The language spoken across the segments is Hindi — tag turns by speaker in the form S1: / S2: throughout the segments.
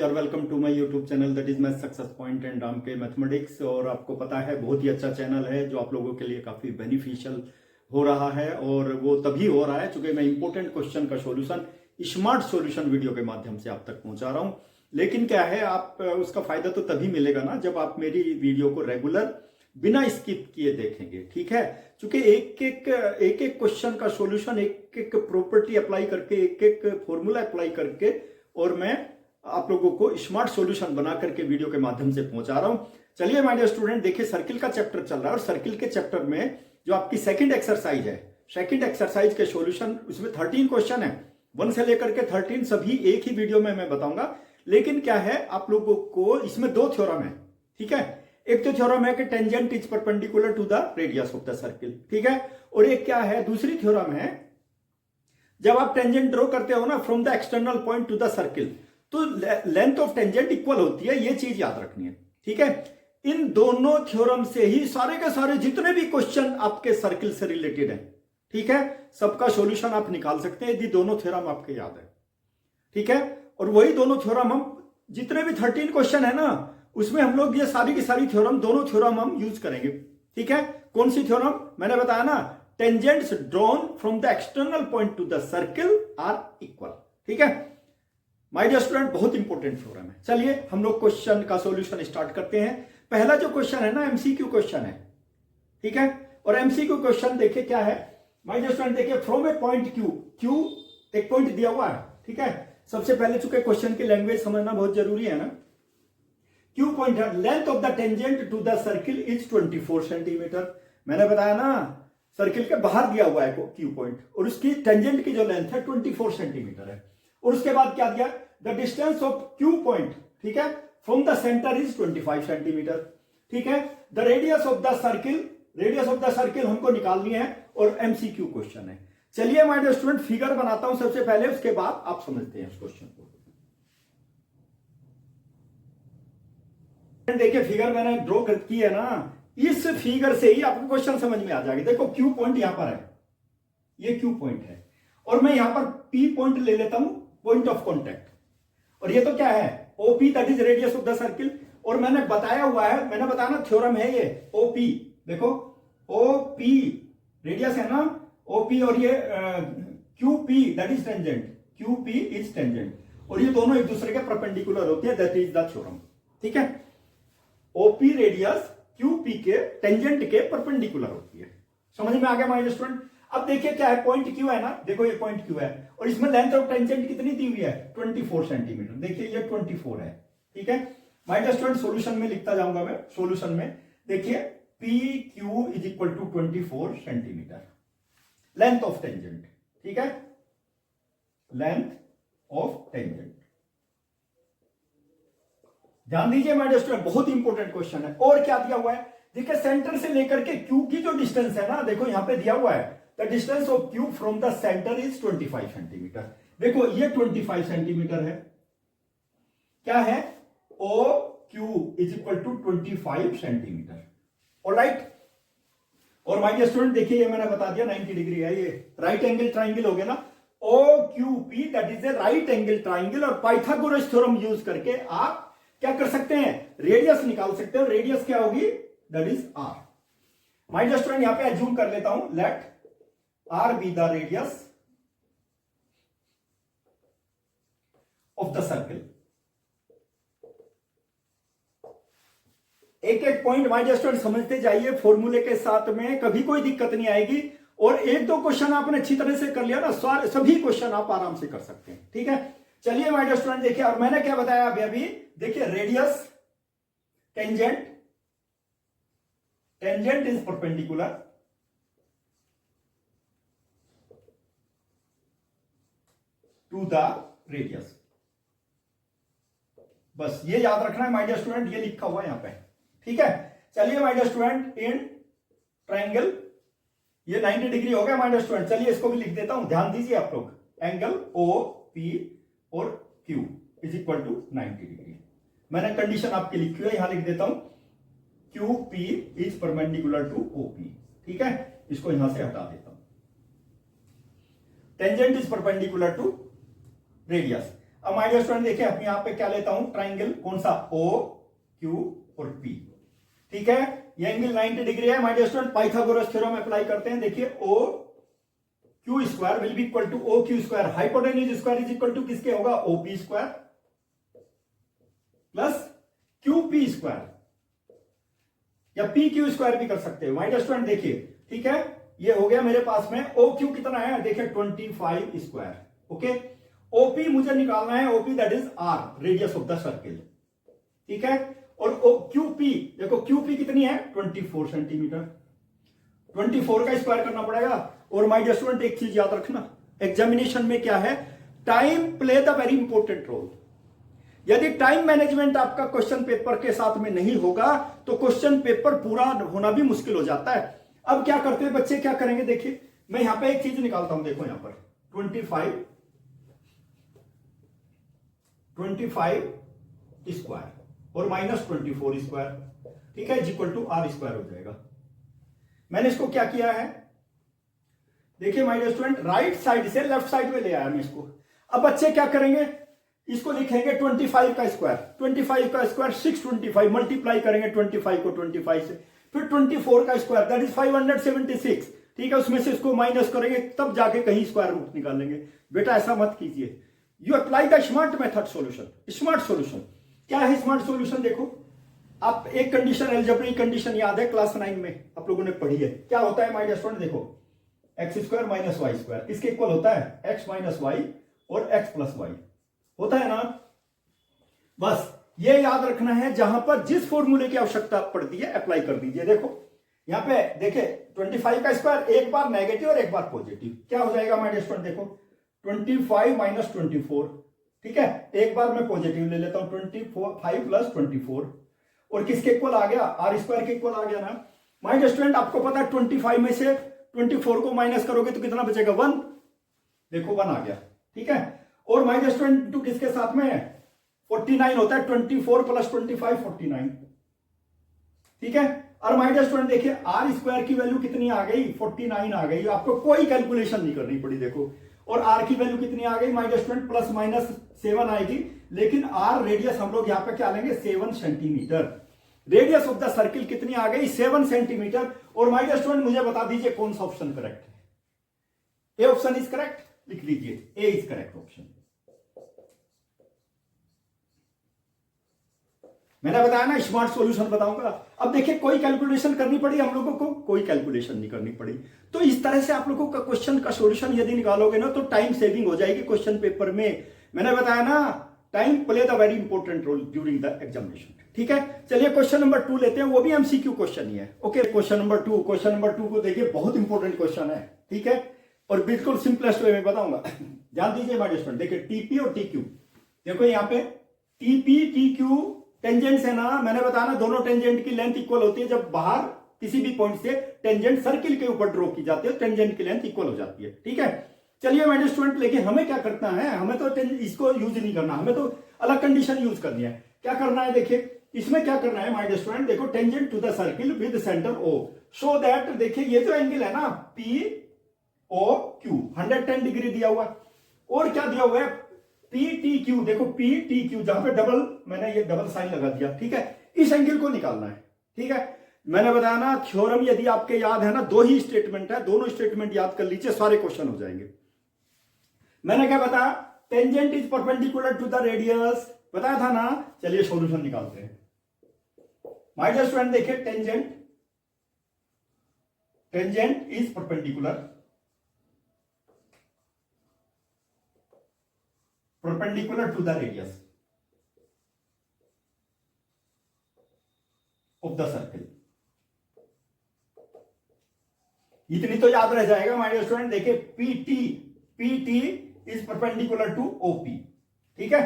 S1: नमस्कार, welcome to my YouTube channel that is my success point and Ram के मैथमेटिक्स। और आपको पता है बहुत ही अच्छा चैनल है जो आप लोगों के लिए काफी बेनिफिशियल हो रहा है। और वो तभी हो रहा है क्योंकि मैं इंपॉर्टेंट क्वेश्चन का सॉल्यूशन स्मार्ट सॉल्यूशन वीडियो के माध्यम से आप तक पहुंचा रहा हूं। लेकिन क्या है, आप उसका फायदा तो तभी मिलेगा ना जब आप मेरी वीडियो को रेगुलर बिना स्किप किए देखेंगे, ठीक है। क्योंकि एक एक क्वेश्चन का सॉल्यूशन एक एक प्रॉपर्टी अप्लाई करके, एक एक फॉर्मूला अप्लाई करके, और मैं आप लोगों को स्मार्ट सॉल्यूशन बना करके वीडियो के माध्यम से पहुंचा रहा हूं। चलिए माय डियर स्टूडेंट, देखिए सर्किल का चैप्टर चल रहा है और सर्किल के चैप्टर में जो आपकी सेकंड एक्सरसाइज है, सेकंड एक्सरसाइज के सॉल्यूशन, उसमें 13 क्वेश्चन है, 1 से लेकर के 13 सभी एक ही वीडियो में मैं बताऊंगा। लेकिन क्या है, आप लोगों को इसमें 2 थ्योरम है, ठीक है। एक तो थ्योरम है कि tangent is perpendicular to the radius of the circle, ठीक है। और एक क्या है, दूसरी थ्योरम है, जब आप टेंजेंट ड्रॉ करते हो ना from the external point to the circle, तो लेंथ ऑफ टेंजेंट इक्वल होती है। ये चीज याद रखनी है, ठीक है। इन दोनों थ्योरम से ही सारे के सारे जितने भी क्वेश्चन आपके सर्किल से रिलेटेड हैं, ठीक है, सबका सॉल्यूशन आप निकाल सकते हैं यदि दोनों थ्योरम आपके याद है, ठीक है। और वही दोनों थ्योरम हम, जितने भी 13 क्वेश्चन है ना, उसमें हम लोग ये सारी की सारी थ्योरम, दोनों थ्योरम हम यूज करेंगे, ठीक है। कौन सी थ्योरम मैंने बताया ना, tangents drawn from the external point to the circle are equal, ठीक है। माय डियर स्टूडेंट, बहुत इंपॉर्टेंट थ्योरम है। चलिए हम लोग क्वेश्चन का सॉल्यूशन स्टार्ट करते हैं। पहला जो क्वेश्चन है ना, एमसीक्यू क्वेश्चन है, ठीक है। और एमसीक्यू क्वेश्चन देखिए क्या है माय डियर स्टूडेंट, देखिए फ्रॉम ए पॉइंट क्यू एक पॉइंट दिया हुआ है, ठीक है। सबसे पहले चूंकि क्वेश्चन की लैंग्वेज समझना बहुत जरूरी है ना। क्यू पॉइंट है, length of the tangent to the circle is 24 centimetre. मैंने बताया ना, सर्किल के बाहर दिया हुआ है क्यू पॉइंट, और उसकी टेंजेंट की जो लेंथ है 24 सेंटीमीटर है। और उसके बाद क्या दिया, the distance of Q point, ठीक है, from the centre is 25 centimetre, ठीक है। The radius of the circle, radius of the circle हमको निकालनी है, और एमसीक्यू क्वेश्चन है। चलिए माय डियर स्टूडेंट, फिगर बनाता हूं सबसे पहले, उसके बाद आप समझते हैं उस क्वेश्चन को। देखिए फिगर मैंने ड्रॉ की है ना, इस फिगर से ही आपको क्वेश्चन समझ में आ जाएगा। देखो क्यू पॉइंट यहां पर है, ये क्यू पॉइंट है, और मैं यहां पर पी पॉइंट ले लेता हूं, पॉइंट ऑफ कॉन्टैक्ट। और ये तो क्या है, OP, that is radius of the circle. और मैंने बताया हुआ है, मैंने बताया ना, थ्योरम है ये ओपी। देखो ओपी रेडियस है ना, ओपी, और ये QP that is tangent, QP is tangent, और ये दोनों एक दूसरे के परपेंडिकुलर होती है, दैट इज द थ्योरम, ठीक है। ओपी रेडियस क्यूपी के टेंजेंट के परपेंडिकुलर होती है। समझ में आ गया माय स्टूडेंट। अब देखिए क्या है, पॉइंट क्यू है ना, देखो ये पॉइंट क्यू है, और इसमें लेंथ ऑफ टेंजेंट कितनी दी हुई है, 24 सेंटीमीटर। देखिए ये 24 है, ठीक है। माय स्टूडेंट सॉल्यूशन में लिखता जाऊंगा मैं, सॉल्यूशन में देखिए P Q is equal to 24 centimetre, length of tangent, ठीक है, लेंथ ऑफ टेंजेंट। ध्यान दीजिए माय डियर स्टूडेंट, बहुत इंपॉर्टेंट क्वेश्चन है। और क्या दिया हुआ है, देखिए सेंटर से लेकर के क्यू की जो डिस्टेंस है ना, देखो यहां पे दिया हुआ है, the distance of Q from the centre is 25 centimetre. देखो ये 25 सेंटीमीटर है, क्या है, O Q is equal to 25 centimetre, alright. और माय डियर स्टूडेंट देखिए, ये मैंने बता दिया 90 डिग्री है, ये राइट एंगल ट्राइंगल हो गया ना, O Q P that is a right angle triangle. और पाइथागोरस थ्योरम यूज करके आप क्या कर सकते हैं, रेडियस निकाल सकते हो। रेडियस क्या होगी, that is R. My dear student यहां पे अज्यूम कर लेता हूं, let R be the radius of the circle. एक एक पॉइंट माय डियर स्टूडेंट समझते जाइए, फॉर्मूले के साथ में कभी कोई दिक्कत नहीं आएगी। और एक दो क्वेश्चन आपने अच्छी तरह से कर लिया ना, सभी क्वेश्चन आप आराम से कर सकते हैं, ठीक है। चलिए माय डियर स्टूडेंट देखिए, और मैंने क्या बताया अभी, देखिए radius tangent, tangent is perpendicular to the radius. बस ये याद रखना है माय डियर स्टूडेंट, ये लिखा हुआ है यहां पे, ठीक है। चलिए my dear student, in triangle, ये 90 डिग्री हो गया माय डियर स्टूडेंट। चलिए इसको भी लिख देता हूं, ध्यान दीजिए आप लोग, एंगल ओ पी और Q is equal to 90 degree. मैंने कंडीशन आपकी लिखी है, यहां लिख देता हूं, Q P is perpendicular to OP, ठीक है। इसको यहां से हटा देता हूं, tangent is perpendicular to radius. अब माय डियर स्टूडेंट देखिए अब यहां पे क्या लेता हूं, ट्राइंगल कौन सा, ओ क्यू और पी, ठीक है। ये एंगल 90 डिग्री है my dear student. Pythagoras theorem apply करते हैं, देखिए O Q square will be equal to O Q square, hypotenuse square is equal to किसके होगा, OP square plus Q P square, या पी क्यू स्क्वायर भी कर सकते हैं माय डियर स्टूडेंट। देखिए ठीक है, ये हो गया मेरे पास में। ओ क्यू कितना है, देखिए 25 स्क्वायर, ओके। ओपी मुझे निकालना है, OP that is R, radius of the circle, ठीक है। और क्यूपी देखो, क्यूपी कितनी है 24 सेंटीमीटर, 24 का स्क्वायर करना पड़ेगा। और माय डियर स्टूडेंट एक चीज याद रखना, एग्जामिनेशन में क्या है, time play the very important role. यदि टाइम मैनेजमेंट आपका क्वेश्चन पेपर के साथ में नहीं होगा तो क्वेश्चन पेपर पूरा होना भी मुश्किल हो जाता है। अब क्या करते हैं बच्चे, क्या करेंगे, देखिए मैं यहां पे एक चीज निकालता हूं, देखो यहां पर 25 स्क्वायर और माइनस 24 स्क्वायर, ठीक है, इक्वल टू आर स्क्वायर हो जाएगा। मैंने इसको क्या किया है, देखिए my dear student, right side से लेफ्ट साइड में ले आया मैं इसको। अब बच्चे क्या करेंगे, इसको लिखेंगे 25 का स्क्वायर, 25 का स्क्वायर 625, मल्टीप्लाई करेंगे 25 को 25 से, फिर 24 का स्क्वायर दैट इज 576, ठीक है, उसमें से इसको माइनस करेंगे तब जाके कहीं स्क्वायर रूट निकालेंगे। बेटा ऐसा मत कीजिए, you apply the smart method solution. Smart solution क्या है, स्मार्ट सॉल्यूशन देखो, आप एक कंडीशन, अलजेब्रिक कंडीशन याद है क्लास 9 में आप लोगों ने पढ़ी है, क्या होता है माय डियर स्टूडेंट, देखो X square minus Y square किसके इक्वल होता है, एक्स माइनस वाई और एक्स प्लस वाई होता है ना। बस ये याद रखना है, जहां पर जिस फॉर्मूले की आवश्यकता पड़ती है अप्लाई कर दीजिए। देखो यहां पे देखिए 25 का स्क्वायर एक बार नेगेटिव और एक बार पॉजिटिव, क्या हो जाएगा माय डियर स्टूडेंट, देखो 25 माइनस 24, ठीक है, एक बार मैं पॉजिटिव ले लेता हूं, 25 प्लस 24 और किसके इक्वल आ गया, आर स्क्वायर के इक्वल आ गया ना। माय डियर स्टूडेंट आपको पता है 25 में से 24 को माइनस करोगे तो कितना बचेगा, 1, देखो 1 आ गया, ठीक है। और माय डियर स्टूडेंट टू किसके साथ में है, 49 होता है, 24 प्लस 25 49, ठीक है। और माय डियर स्टूडेंट देखिए आर स्क्वायर की वैल्यू कितनी आ गई, 49 आ गई, आपको कोई कैलकुलेशन नहीं करनी पड़ी, देखो। और आर की वैल्यू कितनी आ गई my dear student, plus minus 7 आएगी, लेकिन आर रेडियस हम लोग यहां पे क्या लेंगे, 7 centimetre. Radius of the circle कितनी आ गई, 7 सेंटीमीटर। और माय डियर स्टूडेंट मुझे बता दीजिए कौन सा ऑप्शन करेक्ट है, ए ऑप्शन इज करेक्ट, लिख लीजिए ए इज करेक्ट ऑप्शन। मैंने बताया ना स्मार्ट सॉल्यूशन बताऊंगा। अब देखिए कोई कैलकुलेशन करनी पड़ी हम लोगों को, कोई कैलकुलेशन नहीं करनी पड़ी। तो इस तरह से आप लोगों का क्वेश्चन का सॉल्यूशन यदि निकालोगे ना तो टाइम सेविंग हो जाएगी क्वेश्चन पेपर में। मैंने बताया ना time play the very important role during the examination, ठीक है। चलिए क्वेश्चन नंबर 2 लेते हैं, वो भी एमसीक्यू क्वेश्चन ही है, ओके। क्वेश्चन नंबर 2 को देखिए, बहुत इंपॉर्टेंट क्वेश्चन है, ठीक है, और बिल्कुल सिंपलेस्ट वे में बताऊंगा। ध्यान दीजिए माय डियर स्टूडेंट, देखिए टीपी और टीक्यू, देखो यहाँ पे टीपी टीक्यू टेंजेंट्स है ना, मैंने बताया ना दोनों टेंजेंट की लेंथ इक्वल होती है जब बाहर किसी भी पॉइंट से टेंजेंट सर्किल के ऊपर ड्रॉ की जाती है, टेंजेंट की लेंथ इक्वल हो जाती है, ठीक है। चलिए माय डियर स्टूडेंट, लेकिन हमें क्या करना है, हमें तो इसको यूज नहीं करना, हमें तो अलग कंडीशन यूज करनी है। क्या करना है, देखिए इसमें क्या करना है माय डियर स्टूडेंट, देखो tangent to the circle with centre O, so that देखिए ये जो एंगल है ना पी ओ क्यू 110 डिग्री दिया हुआ, और क्या दिया हुआ है पी टी क्यू, देखो पी टी क्यू, जहां पे डबल मैंने ये डबल साइन लगा दिया, ठीक है। इस एंगल को निकालना है, ठीक है। मैंने बताया ना थ्योरम यदि आपके याद है ना, 2 ही स्टेटमेंट है, दोनों स्टेटमेंट याद कर लीजिए, सारे क्वेश्चन हो जाएंगे। मैंने क्या बताया, tangent is perpendicular to the radius, बताया था ना। चलिए सॉल्यूशन निकालते हैं माय डियर स्टूडेंट, देखिए tangent is perpendicular to the radius of the circle. इतनी तो याद रह जाएगा माय डियर स्टूडेंट, देखिए PT is perpendicular to OP, ठीक है।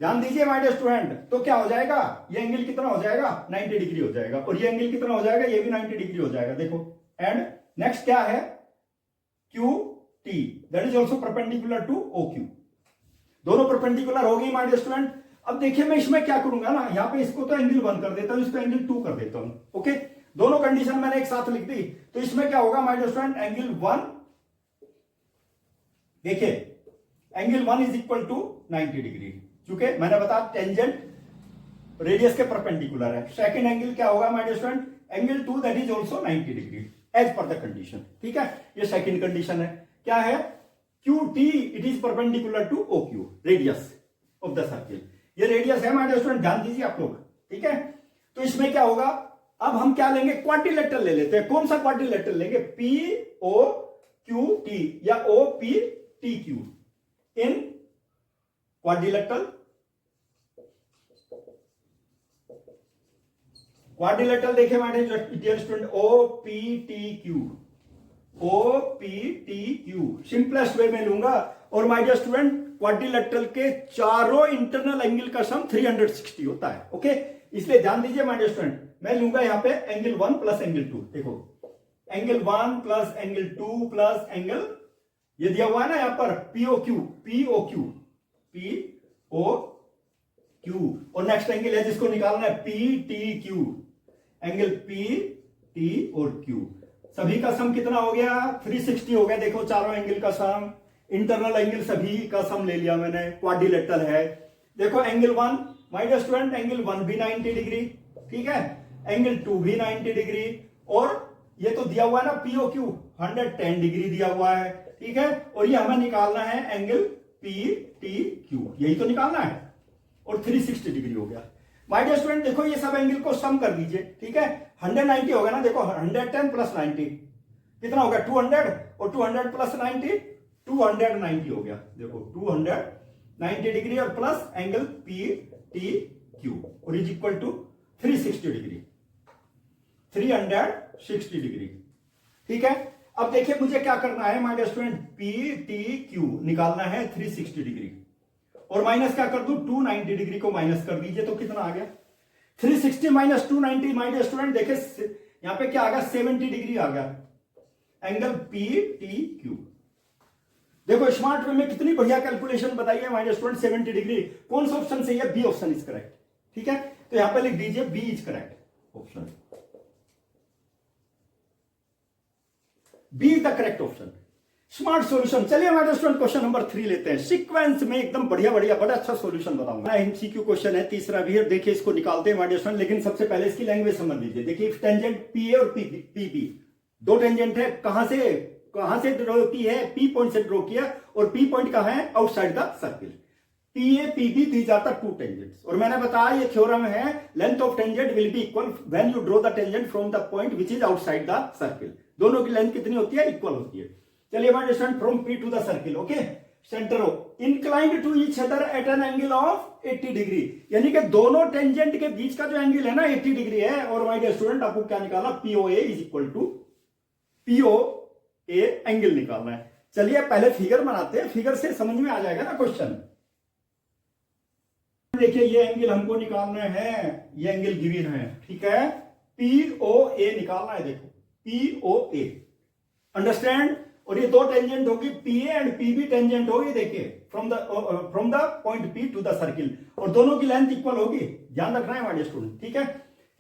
S1: ध्यान दीजिए माय डियर स्टूडेंट, तो क्या हो जाएगा, ये एंगल कितना हो जाएगा 90 डिग्री हो जाएगा, और ये एंगल कितना हो जाएगा, ये भी 90 डिग्री हो जाएगा, देखो। एंड नेक्स्ट क्या है, Q T that is also perpendicular to O Q, दोनों परपेंडिकुलर हो गई माय डियर स्टूडेंट। अब देखिए मैं इसमें क्या करूंगा ना, यहां पे इसको तो एंगल 1 कर देता हूं, इसको एंगल 2 कर देता हूं, ओके। दोनों कंडीशन मैंने एक साथ लिख दी, तो इसमें क्या होगा माय डियर स्टूडेंट, एंगल 1, देखिए angle 1 is equal to 90 degree, क्योंकि मैंने बताया टेंजेंट रेडियस के परपेंडिकुलर है। सेकंड एंगल क्या होगा my dear student, angle 2 that is also 90 degree as per the condition. ठीक है, ये सेकंड कंडीशन है। क्या है, QT it is perpendicular to OQ, radius of the circle. ये रेडियस है माय डियर स्टूडेंट, ध्यान दीजिए आप लोग। ठीक है, तो इसमें क्या होगा, अब हम क्या लेंगे, क्वाड्रिलेटरल ले लेते हैं। कौन सा क्वाड्रिलेटरल लेंगे, POQT या OPTQ इन क्वाड्रिलेटरल। क्वाड्रिलेटरल देखे my dear student, OPTQ simplest way में लूंगा। और माय डियर स्टूडेंट क्वाड्रिलेटरल के चारों इंटरनल एंगल का सम 360 होता है। ओके, इसलिए ध्यान दीजिए माय डियर स्टूडेंट, मैं लूंगा यहां पे एंगल 1 प्लस एंगल 2। देखो angle 1 plus angle 2 plus angle, ये दिया हुआ है ना यहां पर POQ। और नेक्स्ट एंगल है जिसको निकालना है PTQ, एंगल P, T और Q। सभी का सम कितना हो गया, 360 हो गया। देखो चारों एंगल का सम, इंटरनल एंगल सभी का सम ले लिया मैंने, क्वाड्रिलेटरल है। देखो angle 1 my dear student, angle 1 भी 90 डिग्री, ठीक है, एंगल 2 भी 90 डिग्री, और ये तो दिया हुआ है ना POQ 110 डिग्री दिया हुआ है। ठीक है, और ये हमें निकालना है एंगल PTQ, यही तो निकालना है, और 360 डिग्री हो गया। माय डियर स्टूडेंट देखो ये सब एंगल को सम कर दीजिए। ठीक है, 190 होगा ना, देखो 110 प्लस 90 कितना होगा, 200, और 200 प्लस 90 290 हो गया। देखो 290 डिग्री और प्लस एंगल PTQ और is equal to 360 degree, 360 degree. ठीक है, अब देखिए मुझे क्या करना है माय डियर स्टूडेंट, PTQ निकालना है 360 डिग्री, और माइनस क्या कर दूं, 290 डिग्री को माइनस कर दीजिए तो कितना आ गया, 360 माइनस 290। माय डियर स्टूडेंट देखिए यहां पे क्या आ गया, 70 डिग्री आ गया एंगल PTQ। देखो स्मार्ट वे में कितनी बढ़िया कैलकुलेशन बताइए माय डियर स्टूडेंट, 70 डिग्री। कौन सा ऑप्शन सही है, बी ऑप्शन इज करेक्ट। ठीक है, तो यहां पे लिख दीजिए B is correct option, B is the correct option, smart solution. चलिए हमारे स्टूडेंट क्वेश्चन नंबर 3 लेते हैं, सीक्वेंस में एकदम बढ़िया बड़ा अच्छा सॉल्यूशन बताऊंगा। MCQ क्वेश्चन है, तीसरा भी है, देखिए इसको निकालते हैं हमारे स्टूडेंट, लेकिन सबसे पहले इसकी लैंग्वेज समझ लीजिए। देखिए टेंजेंट PA और PB दो टेंजेंट है, कहां से ड्रॉ की है, P पॉइंट से ड्रॉ किया, और P पॉइंट कहां है, outside the circle. PA PB these are the two tangents, और मैंने बताया ये थ्योरम है, length of tangent will be equal when you draw the tangent from the point which is outside the circle. दोनों की लेंथ कितनी होती है, इक्वल होती है। चलिए हमारे student from P to the circle, okay, centre of inclined to each other at an angle of 80 degree, यानी कि दोनों टेंजेंट के बीच का जो एंगल है ना 80 डिग्री है। और माय डियर स्टूडेंट आपको क्या निकाला, POA is equal to POA angle निकालना है। चलिए पहले फिगर बनाते हैं, फिगर से समझ में आ जाएगा ना क्वेश्चन। देखिए ये एंगल हमको निकालना है, ये एंगल गिवन है, ठीक है, POA निकालना है। देखो POA, अंडरस्टैंड। और ये दो टेंजेंट होगी, PA एंड PB टेंजेंट होगी, देखिए from the point P to the circle, और दोनों की लेंथ इक्वल होगी, ध्यान रखना है हमारे स्टूडेंट। ठीक है,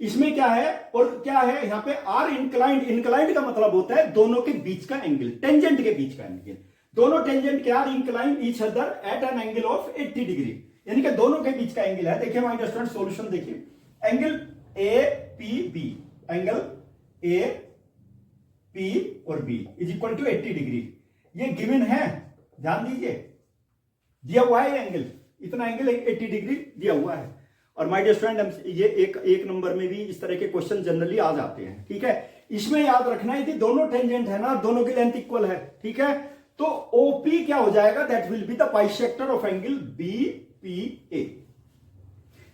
S1: इसमें क्या है, और क्या है यहाँ पे R इंक्लाइंड। इंक्लाइंड का मतलब होता है दोनों के बीच का एंगल, टेंजेंट के बीच का एंगल। दोनों टेंजेंट के are inclined each other at an angle of 80 degree, यानी कि दोनों के बीच का एंगल है। देखिए हमारे स्टूडेंट सॉल्यूशन देखिए, angle APB, angle A P और B is equal to 80 degree, ये गिवन है, ध्यान दीजिए, दिया हुआ है एंगल, इतना एंगल 80 डिग्री दिया हुआ है। और माय डियर स्टूडेंट ये एक नंबर में भी इस तरह के क्वेश्चन जनरली आ जाते हैं। ठीक है, इसमें याद रखना है कि दोनों टेंजेंट है ना, दोनों की लेंथ इक्वल है। ठीक है, तो OP क्या हो जाएगा, that will be the bisector of angle BPA,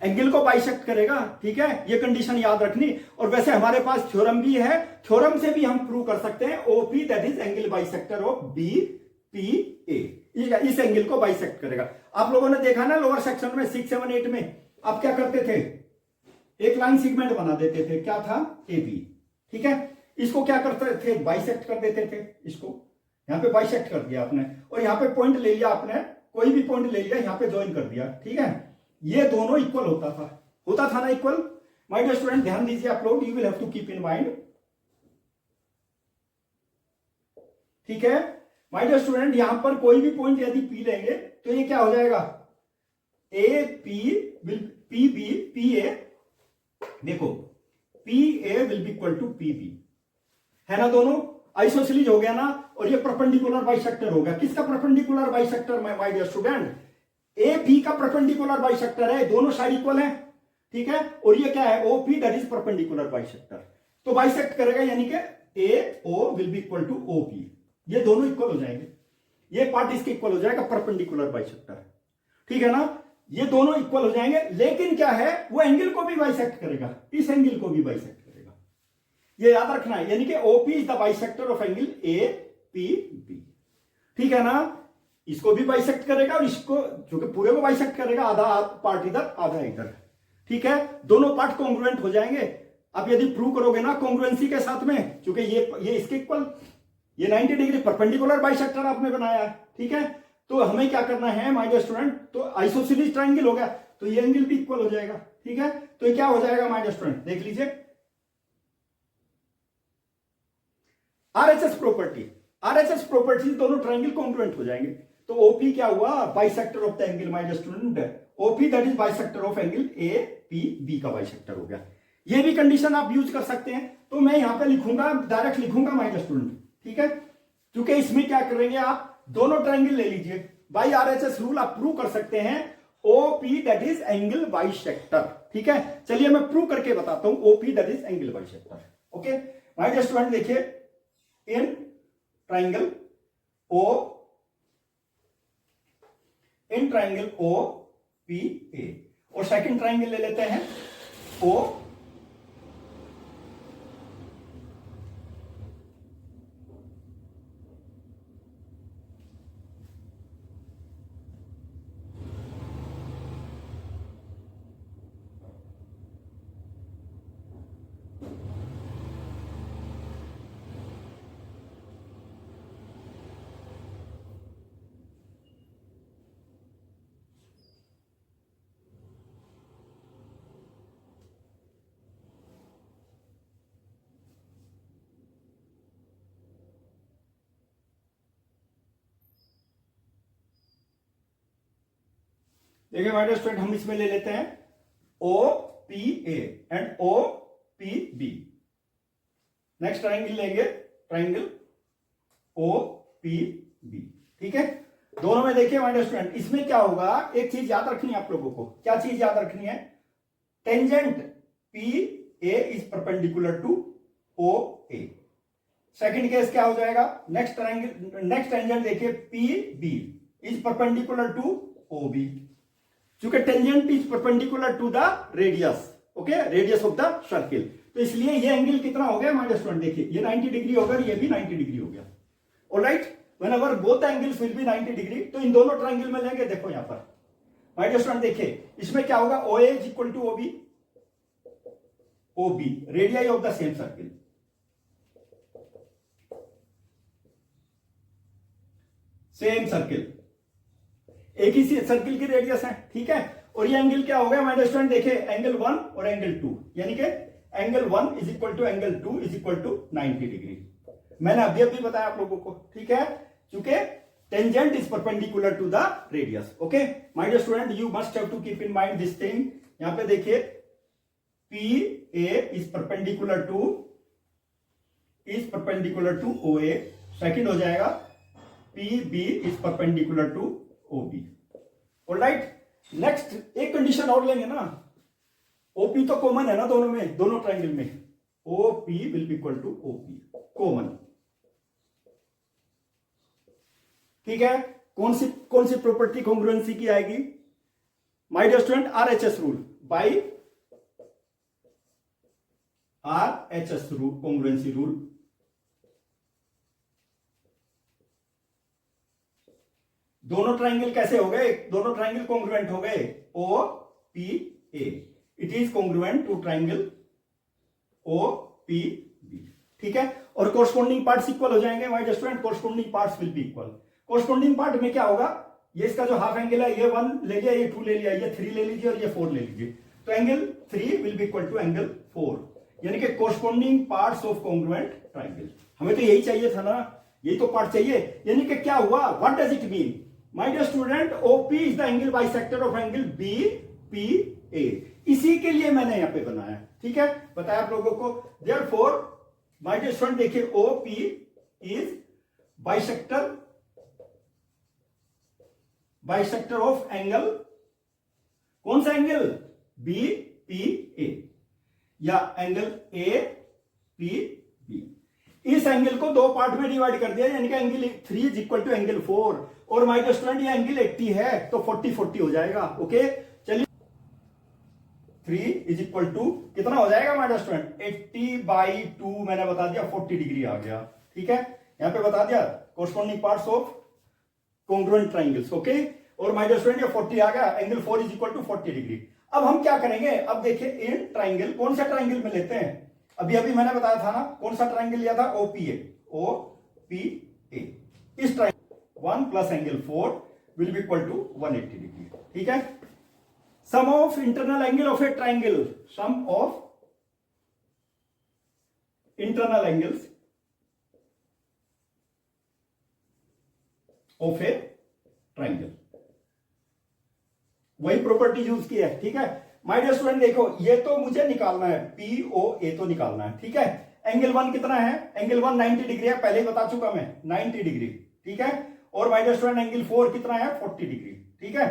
S1: angle को बाइसेक्ट करेगा। ठीक है, ये कंडीशन याद रखनी। और वैसे हमारे पास थ्योरम भी है, थ्योरम से भी हम प्रूव कर सकते हैं OP that is angle bisector of BPA, इस एंगल को बाइसेक्ट करेगा। आप लोगों ने देखा ना लोअर सेक्शन में 6, 7, 8 में आप क्या करते थे, एक लाइन सेगमेंट बना देते थे, क्या था, AB। ठीक है, इसको क्या करते थे, बाइसेक्ट कर देते थे, इसको यहां पे बाइसेक्ट कर दिया आपने, और यहां पे पॉइंट ले लिया आपने, कोई भी पॉइंट ले लिया, यहां पे ज्वाइन कर दिया। ठीक है, ये दोनों इक्वल होता था ना, इक्वल। माय डियर स्टूडेंट ध्यान दीजिए आप लोग, you will have to keep in mind. ठीक है, माय डियर स्टूडेंट यहां पर कोई भी पॉइंट यदि P लेंगे तो ये क्या हो जाएगा, A P will P B P A, देखो P A will be equal to P B, है ना, दोनों आइसोसेलेस हो गया ना, और ये परपेंडिकुलर बाइसेक्टर होगा। किसका perpendicular bisector my dear student? A B का परपेंडिकुलर बाइसेक्टर है, दोनों साइड इक्वल है, ठीक है, और ये क्या है? O P, that is perpendicular bisector, तो बाइसेक्ट करेगा, यानी कि A O will be equal to O P, ये दोनों इक्वल हो जाएंगे, ये पार्ट इसके इक्वल हो जाएगा, परपेंडिकुलर बाइसेक्टर, ठीक है ना, ये दोनों इक्वल हो जाएंगे। लेकिन क्या है, वो एंगल को भी बाइसेक्ट करेगा, इस एंगल को भी बाइसेक्ट करेगा, ये याद रखना है, यानी कि OP is the bisector of angle A P B, ठीक है ना, इसको भी बाइसेक्ट करेगा और इसको, जो कि पूरे को बाइसेक्ट करेगा, आधा पार्ट इधर आधा इधर, ठीक है, दोनों पार्ट कॉन्ग्रुएंट हो जाएंगे। अब यदि प्रूव करोगे ना कॉन्ग्रुएंसी के साथ में, क्योंकि ये इसके इक्वल, ये 90 डिग्री परपेंडिकुलर बाइसेक्टर आपने बनाया है, ठीक है, तो हमें क्या करना है माय डियर स्टूडेंट, तो आइसोसेलेस ट्रायंगल हो गया, तो ये एंगल भी इक्वल हो जाएगा, ठीक है, तो ये क्या हो जाएगा माय डियर स्टूडेंट, देख लीजिए, आरएचएस प्रॉपर्टी, आरएचएस प्रॉपर्टी, दोनों ट्रायंगल कॉन्ग्रुएंट हो जाएंगे, तो ओपी क्या हुआ? Bisector of the angle my dear student, OP that is bisector of angle A P B का बाइसेक्टर हो गया। ये भी कंडीशन आप यूज कर सकते हैं, तो मैं यहां पे लिखूंगा, डायरेक्ट लिखूंगा माय डियर स्टूडेंट, ठीक है, क्योंकि इसमें क्या करेंगे आप, दोनों ट्रायंगल ले लीजिए, बाई आरएचएस रूल आप प्रूव कर सकते हैं, OP that is angle bisector, ठीक है, चलिए मैं प्रूव करके बताता हूं, OP that is angle bisector, okay my dear student, देखिए in triangle O, in triangle O P A, और सेकंड ट्रायंगल ले लेते हैं ओ देखिए माय डियर स्टूडेंट, हम इसमें ले लेते हैं O P A and O P B, next triangle लेंगे, ट्रायंगल ओ पी बी, ठीक है, दोनों में देखिए माय डियर स्टूडेंट, इसमें क्या होगा, एक चीज याद रखनी है आप लोगों को, क्या चीज याद रखनी है, tangent P A is perpendicular to O A, second case क्या हो जाएगा, नेक्स्ट ट्रायंगल, नेक्स्ट टेंजेंट देखिए P B is perpendicular to O B, क्योंकि tangent is perpendicular to the radius, okay, radius of the circle, तो इसलिए ये एंगल कितना हो गया माय डियर स्टूडेंट, देखिए ये 90 डिग्री होगा, ये भी 90 डिग्री हो गया, alright, whenever both angles will be 90 degree, तो इन दोनों ट्रायंगल में लेंगे, देखो यहां पर माय डियर स्टूडेंट, देखिए इसमें क्या होगा, O A is equal to O B, O B radius of the same circle, same circle, एक ही सर्किल की रेडियस है, ठीक है, और ये एंगल क्या हो गया माय डियर स्टूडेंट, देखिए एंगल 1 और एंगल 2, यानी कि angle 1 is equal to angle 2 is equal to 90 degree, मैंने अभी बताया आप लोगों को, ठीक है, क्योंकि tangent is perpendicular to the radius, okay my dear student, you must have to keep in mind this thing, यहां पे देखिए P A is perpendicular to O A, second हो जाएगा P B is perpendicular to O B, alright, next एक कंडीशन और लेंगे ना, ओपी तो कॉमन है ना दोनों में, दोनों ट्रायंगल में, OP will be equal to OP common, ठीक है, कौन सी प्रॉपर्टी कॉन्ग्रुएंसी की आएगी my dear student, RHS rule, by RHS rule, congruency rule, दोनों ट्रायंगल कैसे हो गए, दोनों ट्रायंगल कॉन्ग्रुएंट हो गए, O P A, it is congruent to triangle O P B, ठीक है, और कोरस्पोंडिंग पार्ट्स इक्वल हो जाएंगे my dear student, corresponding parts will be equal, corresponding part में क्या होगा, ये इसका जो हाफ एंगल है, ये 1 ले लिया, ये 2 ले लिया, ये 3 ले लीजिए और ये 4 ले लीजिए, तो angle 3 will be equal to angle 4, यानी कि corresponding parts of congruent triangle, हमें तो यही चाहिए था ना, यही तो पार्ट चाहिए, यानी कि क्या हुआ, what does it mean, my dear student, OP is the angle bisector of angle B P A. इसी के लिए मैंने यहां पे बनाया, ठीक है, बताया आप लोगों को। देयरफॉर माय डियर स्टूडेंट देखिए, OP is bisector of angle, कौन सा एंगल, बी पी ए, या एंगल ए पी बी। इस एंगल को दो पार्ट में डिवाइड कर दिया, यानी कि angle 3 is equal to angle 4, और माय डियर स्टूडेंट ये एंगल 80 है तो 40 हो जाएगा। ओके, चलिए 3 इज इक्वल टू कितना हो जाएगा माय डियर स्टूडेंट, 80/2 मैंने बता दिया 40 डिग्री आ गया, ठीक है, यहां पे बता दिया corresponding parts of congruent triangles. Okay, और माय डियर स्टूडेंट ये 40 आ गया, angle 4 is equal to 40 degree. अब हम क्या करेंगे, अब देखिए इन ट्राइंगल, कौन सा ट्राइंगल में लेते हैं, अभी अभी मैंने बताया था ना, कौन सा ट्राइंगल लिया था, ओपीए, ओपीए। इस triangle 1 plus angle 4 will be equal to 180 degree, ठीक है। Sum of internal angle of a triangle, sum of internal angles of a triangle, वही प्रॉपर्टी यूज की है, ठीक है। माय डियर स्टूडेंट देखो, ये तो मुझे निकालना है, पी ओ ए तो निकालना है, ठीक है। एंगल 1 कितना है, एंगल 1 90 डिग्री है, पहले ही बता चुका मैं 90 डिग्री, ठीक है। और माय डियर स्टूडेंट एंगल 4 कितना है, 40 डिग्री, ठीक है।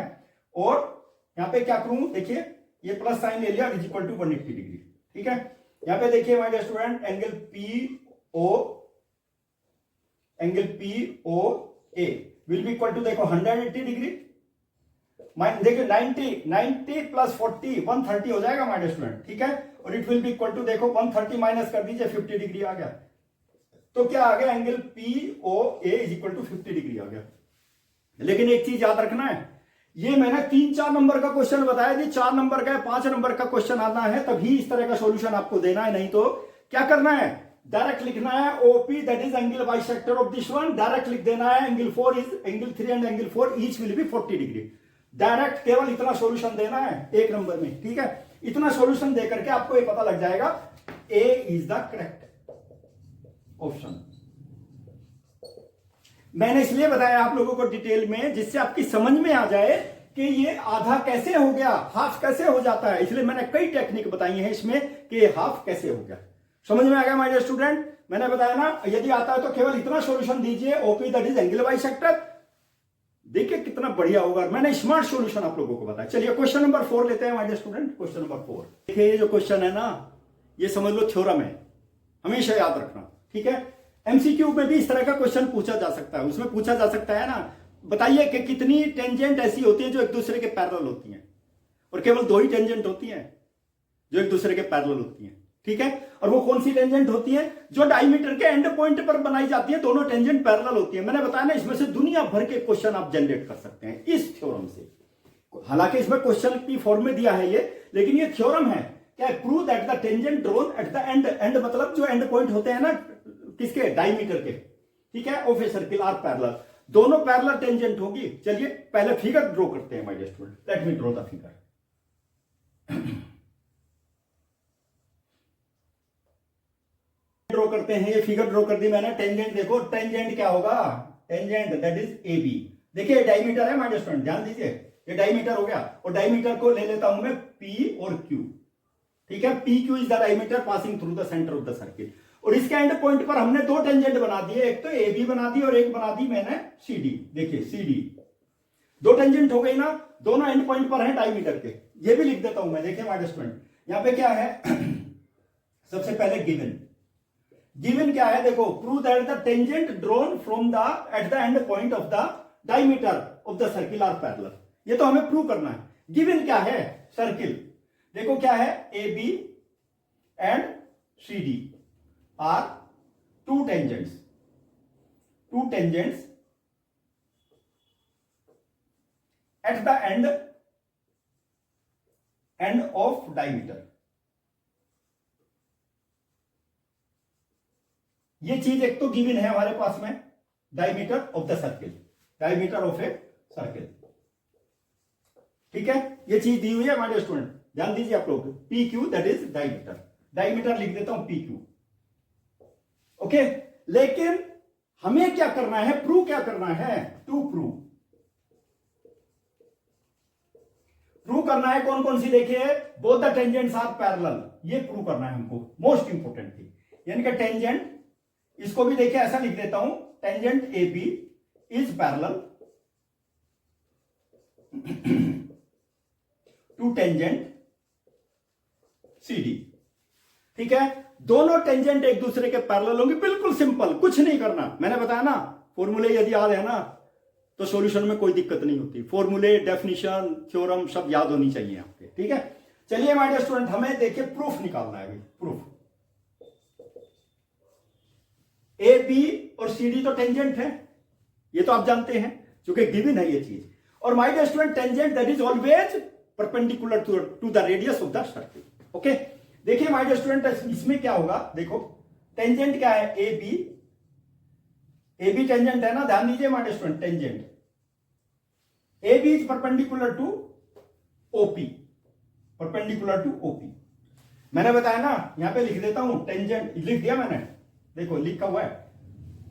S1: और यहां पे क्या करूं, देखिए ये प्लस साइन ले लिया, इज इक्वल टू 180 डिग्री, ठीक है। यहां पे देखिए my dear student angle P O A will be equal to देखो 180 डिग्री, देखिए 90 प्लस 40 130 हो जाएगा माय डियर स्टूडेंट, ठीक है। और it will be equal to देखो 130 माइनस कर दीजिए 50 डिग्री आ गया, तो क्या आ गया, angle P O A is equal to 50 degree आ गया। लेकिन एक चीज याद रखना है, ये मैंने 3-4 नंबर का क्वेश्चन बताया जी, 4 नंबर का 5 नंबर का क्वेश्चन आना है तभी इस तरह का सॉल्यूशन आपको देना है, नहीं तो क्या करना है, डायरेक्ट लिखना है OP that is angle bisector of this one, direct लिख देना है angle 4 is angle 3 and angle 4 each will be 40 degree. Direct केवल इतना सॉल्यूशन देना है एक नंबर में, ठीक है। इतना सॉल्यूशन देकर के आपको ये पता लग जाएगा ए इज द करेक्ट ऑप्शन। मैंने इसलिए बताया आप लोगों को डिटेल में, जिससे आपकी समझ में आ जाए कि ये आधा कैसे हो गया, हाफ कैसे हो जाता है। इसलिए मैंने कई टेक्निक बताई हैं इसमें कि हाफ कैसे हो गया। समझ में आ गया माय डियर स्टूडेंट, मैंने बताया ना, यदि आता है तो केवल इतना सॉल्यूशन दीजिए, OP that is angle bisector, देखिए कितना बढ़िया होगा। मैंने स्मार्ट सॉल्यूशन आप लोगों को बताया। चलिए क्वेश्चन नंबर 4 लेते हैं my dear student. Question number 4 देखिए, ये जो क्वेश्चन है ना, ये समझ लो थ्योरम है, हमेशा याद रखना, ठीक है। एमसीक्यू में भी इस तरह का क्वेश्चन पूछा जा सकता है। उसमें पूछा जा सकता है ना, बताइए कि कितनी टेंजेंट ऐसी होती है जो एक दूसरे के पैरेलल होती हैं, और केवल 2 ही टेंजेंट होती हैं जो एक दूसरे के पैरेलल होती हैं, ठीक है। और वो कौन सी टेंजेंट होती है, जो डायमीटर के एंड पॉइंट पर बनाई जाती है, दोनों टेंजेंट पैरेलल होती है। मैंने बताया ना, इसमें से दुनिया भर के क्वेश्चन आप जनरेट कर सकते हैं इस थ्योरम से। हालांकि इसमें क्वेश्चन की फॉर्म में दिया है ये, लेकिन ये थ्योरम है क्या, prove that the tangent drawn at the and मतलब जो एंड पॉइंट होते हैं ना किसके, डायमीटर के, ठीक है, of a circle are parallel, दोनों पैरेलल टेंजेंट होगी। चलिए पहले फिगर ड्रॉ करते हैं my dear student, let me draw the figure. Draw करते हैं, ये फिगर ड्रॉ कर दी मैंने। टेंजेंट देखो, टेंजेंट क्या होगा, tangent that is A B. देखिए डायमीटर है माय डियर स्टूडेंट, ध्यान दीजिए, ये डायमीटर हो गया, और डायमीटर को ले लेता हूं मैं पी और क्यू, ठीक है। P Q is the diameter passing through the centre of the circle. और इसके एंड पॉइंट पर हमने 2 टेंजेंट बना दिए, एक तो ए बी बना दी और एक बना दी मैंने सी डी। देखिए सी डी, 2 टेंजेंट हो गई ना, दोनों एंड पॉइंट पर है डायमीटर के। ये भी लिख देता हूं मैं, देखिए माय डियर स्टूडेंट, यहां पे क्या है सबसे पहले गिवन क्या है, देखो, prove that the tangent drawn from the at the end point of the diameter of the circle are parallel. ये तो हमें प्रूव करना है। गिवन क्या है, सर्किल, देखो क्या है, A B and C D are 2 tangents at the end of diameter. ये चीज एक तो गिवन है हमारे पास में, diameter of the circle, diameter of a circle, ठीक है। ये चीज दी हुई है हमारे स्टूडेंट, ध्यान दीजिए आप लोग, P Q that is diameter लिख देता हूं पी क्यू, ओके। लेकिन हमें क्या करना है, प्रूव क्या करना है, टू प्रूव प्रूव करना है कौन कौन सी, देखिए both the tangents are parallel, ये प्रूव करना है हमको, मोस्ट इंपोर्टेंट थी। यानी कि टेंजेंट, इसको भी देखिए ऐसा लिख देता हूं, tangent A B is parallel to tangent C D. ठीक है, दोनों टेंजेंट एक दूसरे के पैरेलल होंगे, बिल्कुल सिंपल, कुछ नहीं करना। मैंने बताया ना, फॉर्मूले यदि याद है ना तो सॉल्यूशन में कोई दिक्कत नहीं होती। फॉर्मूले, डेफिनेशन, थ्योरम सब याद होनी चाहिए आपके। ठीक है, चलिए माय डियर स्टूडेंट, हमें देखिए प्रूफ निकालना है। प्रूफ, ए बी और सी डी तो टेंजेंट है, ये तो आप जानते हैं क्योंकि गिवन है ये चीज। और my dear student, tangent that is always perpendicular to the radius of the circle. Okay, देखिए माय डियर स्टूडेंट, इसमें क्या होगा, देखो टेंजेंट क्या है, A B, A B tangent है ना, ध्यान दीजिए my dear student, tangent A B is perpendicular to OP, perpendicular to OP. मैंने बताया ना, यहां पे लिख देता हूं, टेंजेंट लिख दिया मैंने, देखो लिखा हुआ है,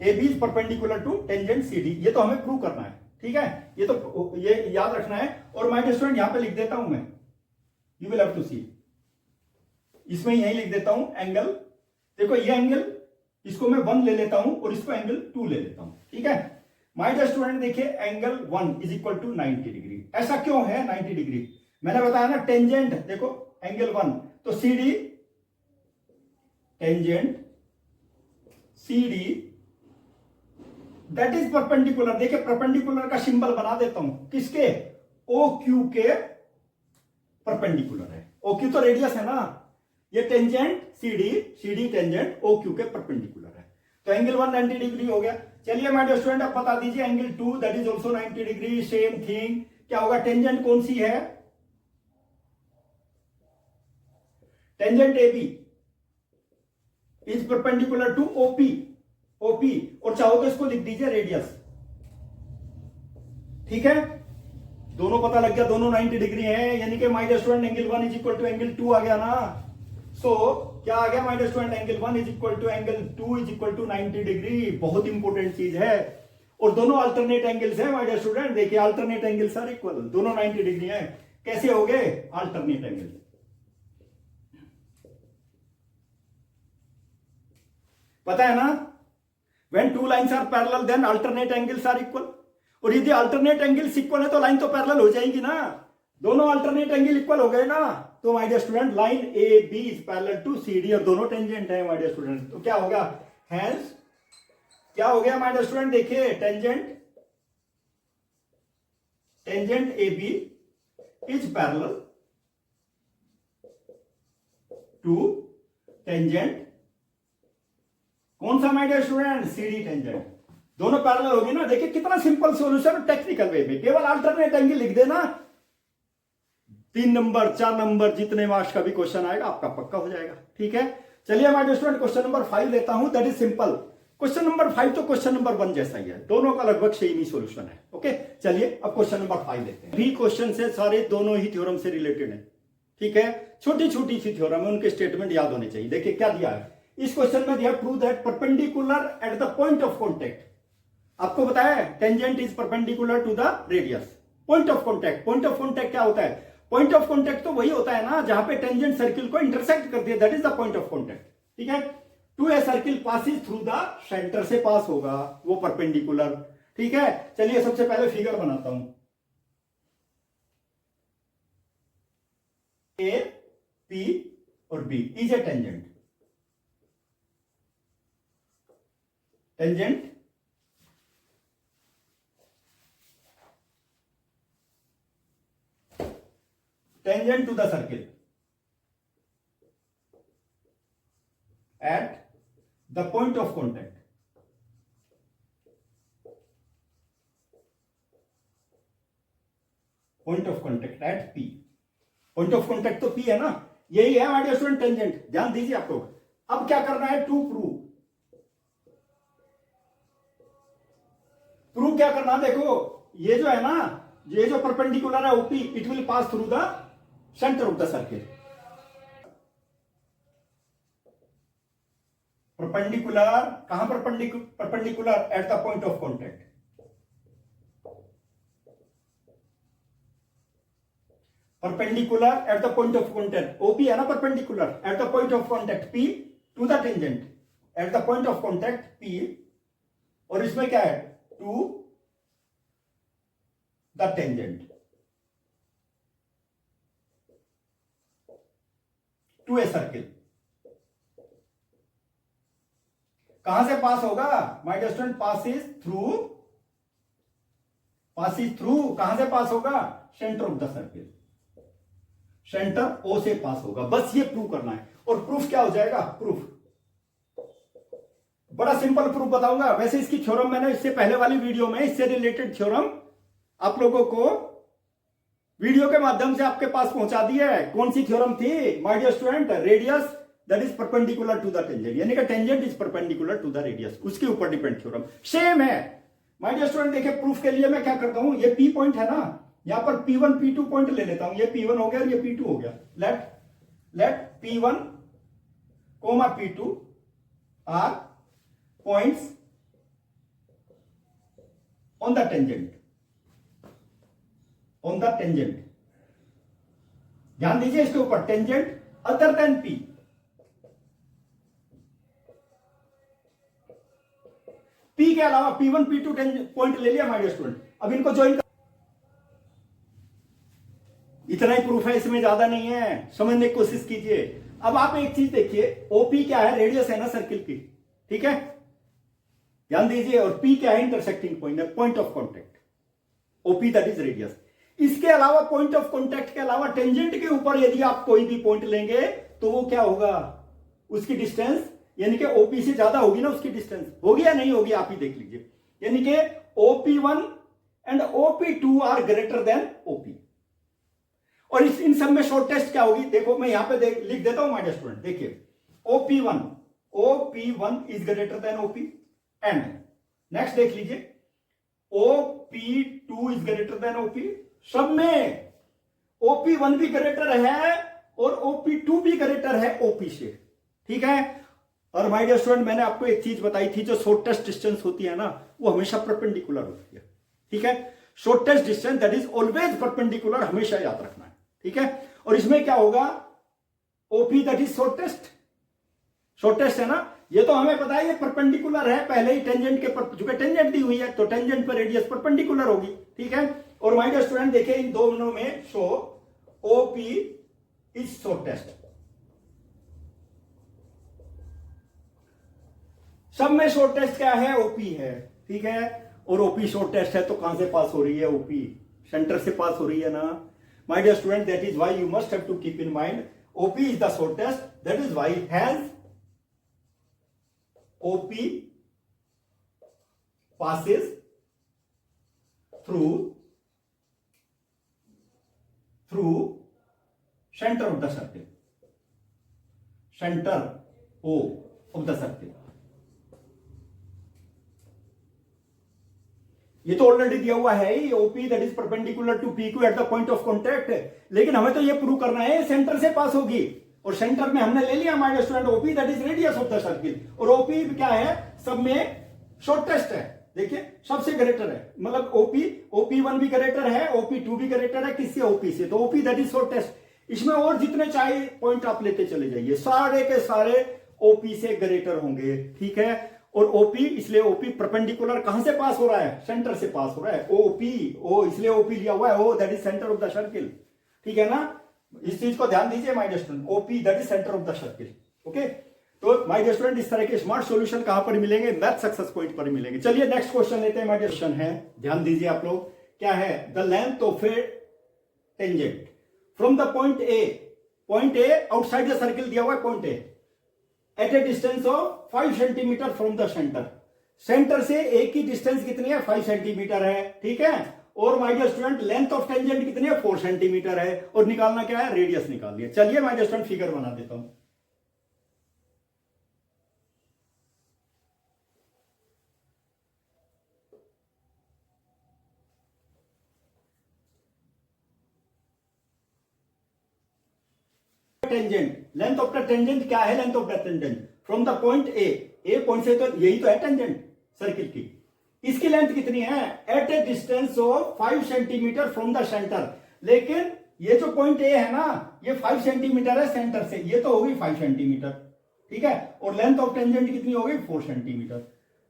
S1: A B is perpendicular to tangent C D. ये तो हमें प्रूव करना है। ठीक है, ये तो ये याद रखना है। और माय डियर स्टूडेंट, यहां पे लिख देता हूं मैं, यू विल हैव टू सी, इसमें यही लिख देता हूं एंगल, देखो ये एंगल, इसको मैं 1 ले लेता हूं और इसको एंगल 2 ले लेता हूं। ठीक है, माय डियर स्टूडेंट, देखिए angle 1 is equal to 90 degree. ऐसा क्यों है 90 डिग्री? मैंने बताया ना, टेंजेंट देखो एंगल 1, तो C D, tangent C D that is perpendicular. देखिए परपेंडिकुलर का सिंबल बना देता हूं, किसके, ओ क्यू के परपेंडिकुलर है। ओ क्यू तो रेडियस है ना, ये tangent C D tangent O Q के परपेंडिकुलर है। तो एंगल 1 90 डिग्री हो गया। चलिए माय डियर स्टूडेंट, अब बता दीजिए angle 2 that is also 90 degree, same thing. क्या होगा, टेंजेंट कौन सी है, tangent A B is perpendicular to OP, OP, और चाहो तो इसको लिख दीजिए रेडियस। ठीक है, दोनों पता लग गया, दोनों 90 डिग्री है, यानी कि my dear student angle 1 is equal to angle 2 आ गया ना। सो क्या आ गया my dear student, angle 1 is equal to angle 2 is equal to 90 degree. बहुत इंपॉर्टेंट चीज है। और दोनों अल्टरनेट एंगल्स हैं माय डियर स्टूडेंट, देखिए अल्टरनेट एंगल्स आर इक्वल, दोनों 90 डिग्री हैं। कैसे हो गए अल्टरनेट एंगल, पता है ना, when two lines are parallel then alternate angles are equal. और यदि अल्टरनेट एंगल्स इक्वल है तो लाइन तो पैरेलल हो जाएगी ना, दोनों अल्टरनेट एंगल इक्वल हो गए ना। तो my dear student, line A B is parallel to C D और दोनों टेंजेंट है माय डियर स्टूडेंट। तो क्या होगा, हेंस क्या हो गया माय डियर स्टूडेंट, देखिए tangent, tangent A B is parallel to tangent कौन सा my dear student, C D tangent. दोनों पैरेलल होगी ना। देखिए कितना सिंपल सॉल्यूशन, टेक्निकल वे में केवल अल्टरनेट एंगल लिख देना, 3 नंबर 4 नंबर जितने मार्क्स का भी क्वेश्चन आएगा आपका पक्का हो जाएगा। ठीक है, चलिए my dear student, question number 5 लेता हूं, that is simple. Question number 5 तो क्वेश्चन नंबर 1 जैसा ही है, दोनों का लगभग सेम ही सॉल्यूशन है। ओके, चलिए अब क्वेश्चन नंबर 5 लेते हैं। भी क्वेश्चन से सारे दोनों ही थ्योरम से रिलेटेड है। ठीक है, छोटी छोटी सी थ्योरम है, उनके स्टेटमेंट याद होने चाहिए। देखिए क्या दिया है इस क्वेश्चन में, दिया prove that perpendicular at the point of contact. आपको बताया है tangent is perpendicular to the radius. Point of contact, point of contact क्या होता है, पॉइंट ऑफ कॉन्टेक्ट तो वही होता है ना जहां पे टेंजेंट सर्किल को इंटरसेक्ट करती है, that is the point of contact. ठीक है, to a circle passes through the centre से पास होगा वो परपेंडिकुलर। ठीक है, चलिए सबसे पहले फिगर बनाता हूं, ए पी और B is a tangent, tangent tangent to the circle at the point of contact, point of contact at P, point of contact तो P है ना, यही है हमारे स्टूडेंट टेंजेंट। ध्यान दीजिए आप लोग, अब क्या करना है, टू प्रूव, प्रूव क्या करना, देखो ये जो है ना, ये जो परपेंडिकुलर है OP, it will pass through the centre of the circle. Perpendicular कहां, perpendicular at the point of contact, perpendicular at the point of contact, OP है ना perpendicular at the point of contact P to the tangent, at the point of contact P, और इसमें क्या है to the tangent, to a circle. कहां से पास होगा my dear student, passes through, कहां से पास होगा, centre of the circle, centre O से पास होगा। बस ये प्रूव करना है, और प्रूफ क्या हो जाएगा, प्रूफ बड़ा सिंपल प्रूफ बताऊंगा। वैसे इसकी थ्योरम मैंने इससे पहले वाली वीडियो में इससे रिलेटेड थ्योरम आप लोगों को वीडियो के माध्यम से आपके पास पहुंचा दी है। कौन सी थ्योरम थी my dear student, radius that is perpendicular to the tangent, यानी कि tangent is perpendicular to the radius, उसके ऊपर डिपेंड थ्योरम सेम है। माय डियर स्टूडेंट देखिए प्रूफ के लिए मैं क्या करता हूं, ये पी पॉइंट है ना, यहां पर P1 P2 पॉइंट ले लेता हूं, ये P1 हो गया और ये P2 हो गया। Let P1 P2 are points on the tangent, on the tangent, ध्यान दीजिए इसके ऊपर, tangent other than P, P के अलावा P1 P2 पॉइंट ले लिया माय डियर स्टूडेंट। अब इनको ज्वाइन, इतना ही प्रूफ है, इसमें ज्यादा नहीं है, समझने की कोशिश कीजिए। अब आप एक चीज देखिए, ओपी क्या है, रेडियस है ना सर्किल की, ठीक है, ध्यान दीजिए, और पी क्या है, इंटरसेक्टिंग पॉइंट है, point of contact, OP that is radius. इसके अलावा पॉइंट ऑफ कॉन्टैक्ट के अलावा टेंजेंट के ऊपर यदि आप कोई भी पॉइंट लेंगे तो वो क्या होगा, उसकी डिस्टेंस यानी कि ओपी से ज्यादा होगी ना, उसकी डिस्टेंस होगी या नहीं होगी, आप ही देख लीजिए। यानी कि OP1 and OP2 are greater than OP, और इन सब में शॉर्टेस्ट क्या होगी, देखो मैं यहां पे लिख देता हूं माय डियर स्टूडेंट, देखिए OP1 is greater than OP, and next देख लीजिए OP2 is greater than OP, सब में OP1 भी ग्रेटर है और OP2 भी ग्रेटर है OP से, ठीक है। और माय डियर स्टूडेंट मैंने आपको एक चीज बताई थी, जो शॉर्टेस्ट डिस्टेंस होती है ना वो हमेशा परपेंडिकुलर होती है, ठीक है, shortest distance that is always perpendicular, हमेशा याद रखना है, ठीक है। और इसमें क्या होगा, OP दैट इज शॉर्टेस्ट है ना, ये तो हमें पता है ये परपेंडिकुलर है, पहले ही टेंजेंट के जो टेंजेंट दी हुई है तो टेंजेंट पर रेडियस परपेंडिकुलर होगी, ठीक है। और माय डियर स्टूडेंट देखिए इन दोनों में शो OP इज शॉर्टेस्ट, सब में शॉर्टेस्ट क्या है, OP है, ठीक है। और OP शॉर्टेस्ट है तो कहां से पास हो रही है, OP सेंटर से पास हो रही है ना my dear student, that is why you must have to keep in mind OP is the shortest, that is why has OP passes through center of the circle, center O of the circle। ये तो ऑलरेडी दिया हुआ है ही, OP that is perpendicular to PQ at the point of contact, लेकिन हमें तो ये प्रूव करना है सेंटर से पास होगी, और सेंटर में हमने ले लिया my dear student OP that is radius of the circle, और OP क्या है, सब में शॉर्टेस्ट है, देखिए सबसे ग्रेटर है, मतलब OP1 भी ग्रेटर है, OP2 भी ग्रेटर है, किससे, OP से, तो OP दैट इज शॉर्टेस्ट। इसमें और जितने चाहे पॉइंट आप लेते चले जाइए, सारे के सारे OP से ग्रेटर होंगे, ठीक है। और OP इसलिए OP परपेंडिकुलर कहां से पास हो रहा है, सेंटर से पास हो रहा है, O इसलिए OP लिया हुआ है, O that is centre of the circle, ठीक है ना, इस चीज को ध्यान दीजिए my dear student, OP that is centre of the circle, okay. तो माय डियर स्टूडेंट इस तरह के स्मार्ट सॉल्यूशन कहां पर मिलेंगे, मैथ सक्सेस पॉइंट पर मिलेंगे। चलिए नेक्स्ट क्वेश्चन लेते हैं माय डियर, क्वेश्चन है, ध्यान दीजिए आप लोग, क्या है, the length of a tangent from the point A outside the circle दिया हुआ है, point A at a distance of 5 centimetre from the centre से ए की डिस्टेंस कितनी है, 5 सेंटीमीटर है, ठीक है। और my dear student length of tangent कितनी है, 4 सेंटीमीटर है, और निकालना क्या है, रेडियस निकाल लिया। चलिए माय डियर स्टूडेंट फिगर बना देता हूं, tangent, length of the tangent क्या है, length of the tangent from the point A point से, तो यही तो है टेंजेंट सर्किल की, इसकी लेंथ कितनी है, at a distance of 5 centimetre from the centre, लेकिन ये जो पॉइंट ए है ना, ये 5 सेंटीमीटर है सेंटर से, ये तो होगी 5 सेंटीमीटर, ठीक है, और लेंथ ऑफ टेंजेंट कितनी हो गई 4 सेंटीमीटर,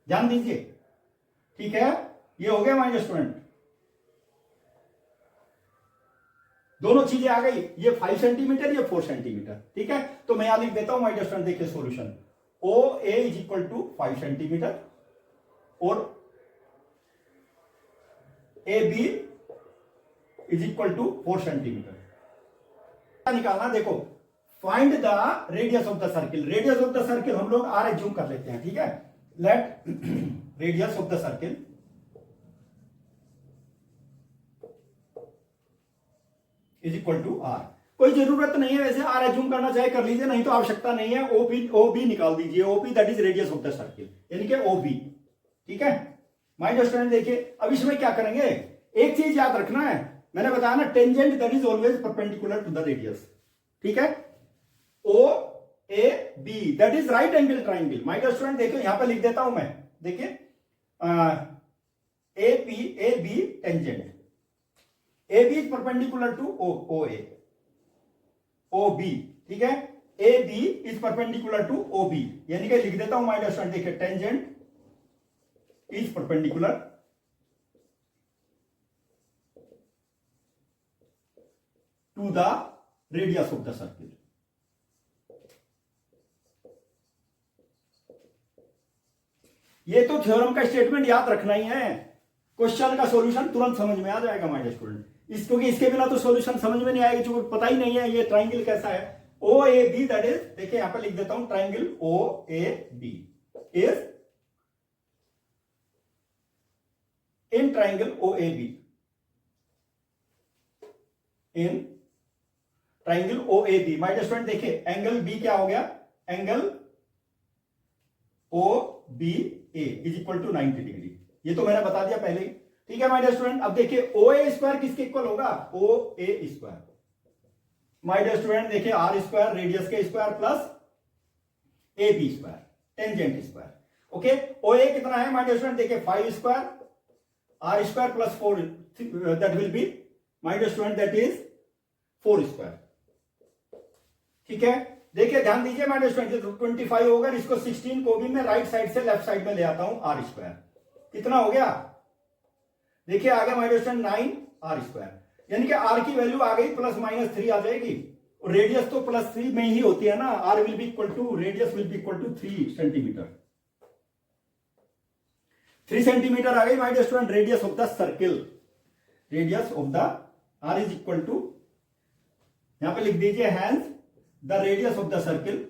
S1: ध्यान दीजिए, ठीक है। ये हो गया माय स्टूडेंट, दोनों चीजें आ गई, ये 5 सेंटीमीटर, ये 4 सेंटीमीटर, ठीक है। तो मैं यहां लिख देता हूं माय स्टूडेंट, देखिए solution, O A is equal to 5 centimetre और A B is equal to 4 centimetre. निकालना, देखो find the radius of the circle. Radius of the circle हम लोग आर एज्यूम कर लेते हैं, ठीक है। Let radius of the circle is equal to R. कोई जरूरत नहीं है वैसे, आर एज्यूम करना चाहे कर लीजिए, नहीं तो आवश्यकता नहीं है। ओ बी निकाल दीजिए, OB that is radius of the circle, यानी कि ओबी, ठीक है। माय स्टूडेंट देखिए, अब इसमें क्या करेंगे, एक चीज याद रखना है, मैंने बताया ना, tangent that is always perpendicular to the radius, ठीक है। O A B that is right angle triangle. My student देखो यहां पे लिख देता हूं मैं, देखिए A B tangent, A B is perpendicular to O A, O B, ठीक है। A B is perpendicular to O B, यानी कि लिख देता हूं माय स्टूडेंट, देखिए tangent is perpendicular to the radius of the circle. ये तो थ्योरम का स्टेटमेंट याद रखना ही है, क्वेश्चन का सॉल्यूशन तुरंत समझ में आ जाएगा माय डियर स्टूडेंट। क्योंकि इसके बिना तो सॉल्यूशन समझ में नहीं आएगा, जो पता ही नहीं है ये ट्राइंगल कैसा है। O A B that is, देखिए यहां पर लिख देता हूं, triangle O A B is in triangle O A B, in triangle O A B. My dear student देखिए एंगल बी क्या हो गया, angle O B A is equal to 90 degree, ये तो मैंने बता दिया पहले ही, ठीक है माय डियर स्टूडेंट। अब देखिए ओ ए स्क्वायर किसके इक्वल होगा, O A square. My dear student देखिए आर स्क्वायर, रेडियस के square plus A B square, tangent square, okay. O A कितना है माय डियर स्टूडेंट, देखिए 5 square R square plus 4, that will be my dear student that is 4 square, ठीक है। देखिए ध्यान दीजिए माय डियर स्टूडेंट, 25 होगा, इसको 16 को भी मैं राइट साइड से लेफ्ट साइड में ले आता हूं, आर स्क्वायर कितना हो गया, देखिए आ गया my dear student 9 R square, यानी कि आर की वैल्यू आ गई +-3 आ जाएगी, और रेडियस तो +3 में ही होती है ना, R will be equal to, radius will be equal to 3 centimetre, 3 centimetre आ गई my dear student radius of the circle. Radius of the R is equal to, यहां पे लिख दीजिए hence the radius of the circle